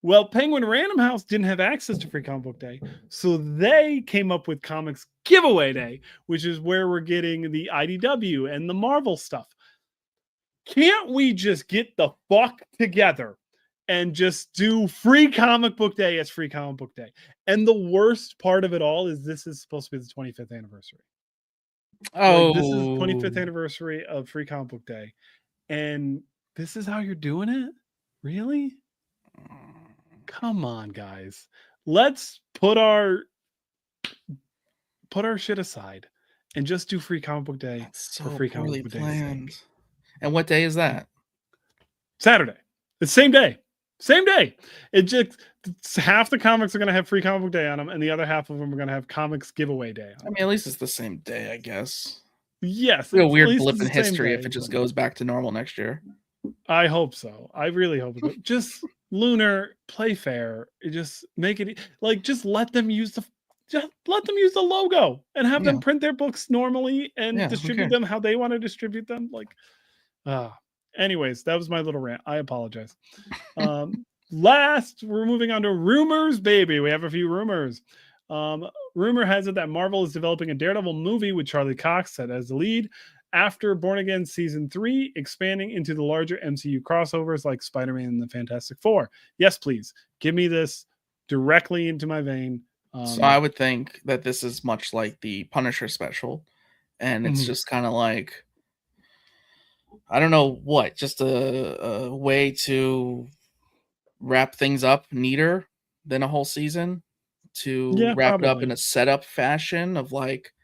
Speaker 2: Well, Penguin Random House didn't have access to Free Comic Book Day, so they came up with Comics Giveaway Day, which is where we're getting the IDW and the Marvel stuff. Can't we just get the fuck together and just do Free Comic Book Day as Free Comic Book Day? And the worst part of it all is this is supposed to be the 25th anniversary. Like, this is 25th anniversary of Free Comic Book Day, and this is how you're doing it? Really? Come on, guys. Let's put our shit aside and just do Free Comic Book Day
Speaker 1: That's so
Speaker 2: for Free
Speaker 1: poorly
Speaker 2: Comic Book Day's
Speaker 1: planned.
Speaker 2: sake.
Speaker 1: And what day is that?
Speaker 2: Saturday. It's the same day. Same day. It just half the comics are going to have Free Comic Book Day on them, and the other half of them are going to have Comics Giveaway Day on them.
Speaker 1: I mean, at least it's the same day, I guess.
Speaker 2: Yes.
Speaker 1: It's a weird blip in history if it just goes back to normal next year.
Speaker 2: I hope so. I really hope it. Just Lunar, play fair. Just make it like just let them use the logo and have them print their books normally and distribute them how they want to distribute them. Like, anyways, that was my little rant. I apologize. Last, we're moving on to rumors, baby. We have a few rumors. Rumor has it that Marvel is developing a Daredevil movie with Charlie Cox as the lead after Born Again Season 3, expanding into the larger MCU crossovers like Spider-Man and the Fantastic Four. Yes, please. Give me this directly into my vein.
Speaker 1: So I would think that this is much like the Punisher special, and it's just kind of like, I don't know what, just a way to wrap things up neater than a whole season, to wrap it up in a setup fashion of like,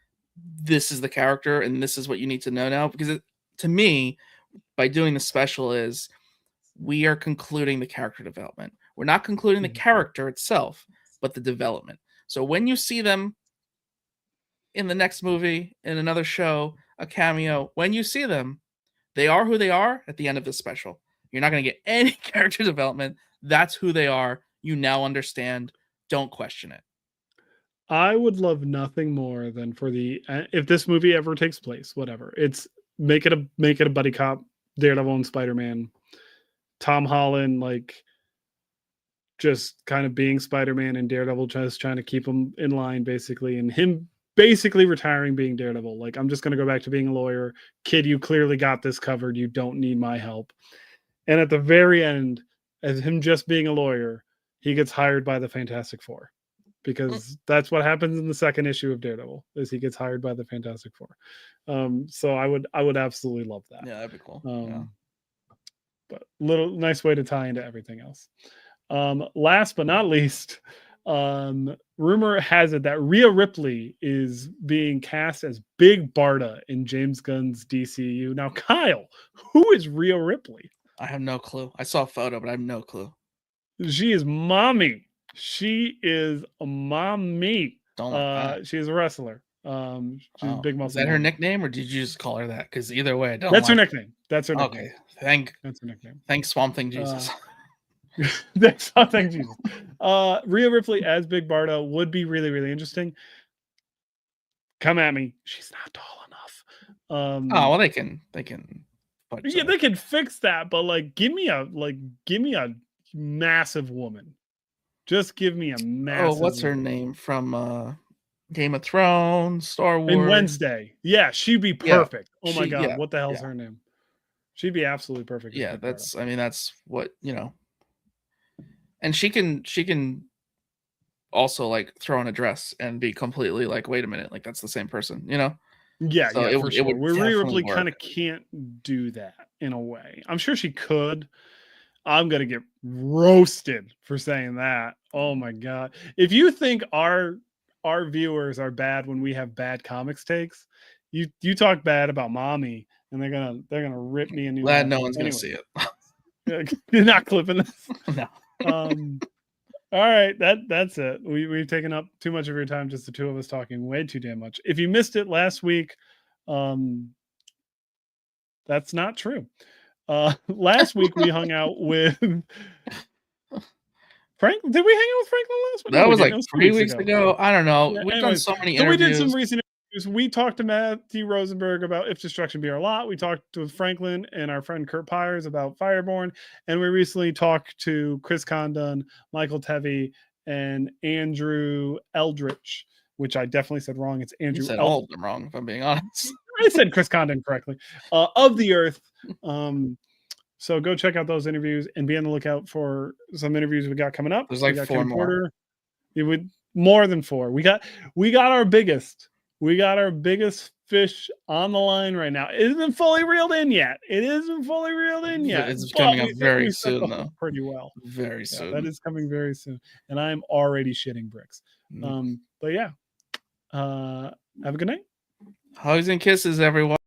Speaker 1: this is the character and this is what you need to know now. Because to me, by doing the special is we are concluding the character development. We're not concluding the character itself, but the development. So when you see them in the next movie, in another show, a cameo, when you see them, they are who they are at the end of this special. You're not going to get any character development. That's who they are. You now understand. Don't question it.
Speaker 2: I would love nothing more than for if this movie ever takes place, whatever, it's make it a buddy cop, Daredevil and Spider-Man, Tom Holland, like just kind of being Spider-Man and Daredevil just trying to keep him in line basically, and him basically retiring being Daredevil. Like, I'm just going to go back to being a lawyer. Kid, you clearly got this covered. You don't need my help. And at the very end, as him just being a lawyer, he gets hired by the Fantastic Four. Because that's what happens in the second issue of Daredevil, is he gets hired by the Fantastic Four. So I would absolutely love that.
Speaker 1: Yeah, that'd be cool.
Speaker 2: But nice way to tie into everything else. Last but not least, rumor has it that Rhea Ripley is being cast as Big Barda in James Gunn's DCU. Now, Kyle, who is Rhea Ripley?
Speaker 1: I have no clue. I saw a photo, but I have no clue.
Speaker 2: She is mommy. She is a mommy.
Speaker 1: Don't like that.
Speaker 2: She's a wrestler. She's a big muscle.
Speaker 1: Is that her nickname, or did you just call her that? Because either way, I don't.
Speaker 2: That's her nickname. That's her nickname.
Speaker 1: Okay,
Speaker 2: that's her nickname.
Speaker 1: Thanks, Swamp Thing Jesus.
Speaker 2: Thanks, Swamp Thing Jesus. Rhea Ripley as Big Barda would be really, really interesting. Come at me. She's not tall enough.
Speaker 1: Well, they can.
Speaker 2: Yeah, they can fix that, but give me a massive woman. Just give me a massive.
Speaker 1: What's her name from Game of Thrones, Star Wars?
Speaker 2: And Wednesday. Yeah, she'd be perfect. Yeah, oh my god, what the hell's her name? She'd be absolutely perfect.
Speaker 1: Yeah, that's what, And she can also like throw on a dress and be completely like, wait a minute, like that's the same person, you know?
Speaker 2: Yeah,
Speaker 1: So
Speaker 2: yeah, for
Speaker 1: it
Speaker 2: sure.
Speaker 1: would
Speaker 2: Where Rhea
Speaker 1: definitely
Speaker 2: Ripley
Speaker 1: work.
Speaker 2: kind of can't do that in a way. I'm sure she could. I'm gonna get roasted for saying that. Oh my god! If you think our viewers are bad when we have bad comics takes, you talk bad about mommy, and they're gonna rip me a new
Speaker 1: Glad
Speaker 2: one.
Speaker 1: no one's
Speaker 2: Anyway,
Speaker 1: gonna see it.
Speaker 2: you're not clipping this.
Speaker 1: No.
Speaker 2: All right, that's it. We've taken up too much of your time, just the two of us talking way too damn much. If you missed it last week, that's not true. Last week we hung out with Frank. Did we hang out with Franklin last week?
Speaker 1: That
Speaker 2: No, we
Speaker 1: was
Speaker 2: didn't.
Speaker 1: like
Speaker 2: It was
Speaker 1: 3 weeks ago. I don't know.
Speaker 2: Yeah,
Speaker 1: We've done
Speaker 2: anyways,
Speaker 1: so many
Speaker 2: so we did some
Speaker 1: interviews.
Speaker 2: recent interviews. We talked to Matthew Rosenberg about If Destruction Be Our Lot. We talked to Franklin and our friend Kurt Pyers about Fireborn. And we recently talked to Chris Condon, Michael Tevy, and Andrew Eldritch, which I definitely said wrong. It's
Speaker 1: You
Speaker 2: Andrew
Speaker 1: said all of them wrong, if I'm being honest.
Speaker 2: I said Chris Condon correctly. Of the Earth. So go check out those interviews and be on the lookout for some interviews we got coming up.
Speaker 1: There's like 4 more.
Speaker 2: Porter. It would more than 4. We got our biggest. We got our biggest fish on the line right now. It isn't fully reeled in yet.
Speaker 1: It's coming up very soon, though.
Speaker 2: Pretty well.
Speaker 1: Very soon.
Speaker 2: That is coming very soon. And I'm already shitting bricks. But yeah. Have a good night.
Speaker 1: Hugs and kisses, everyone.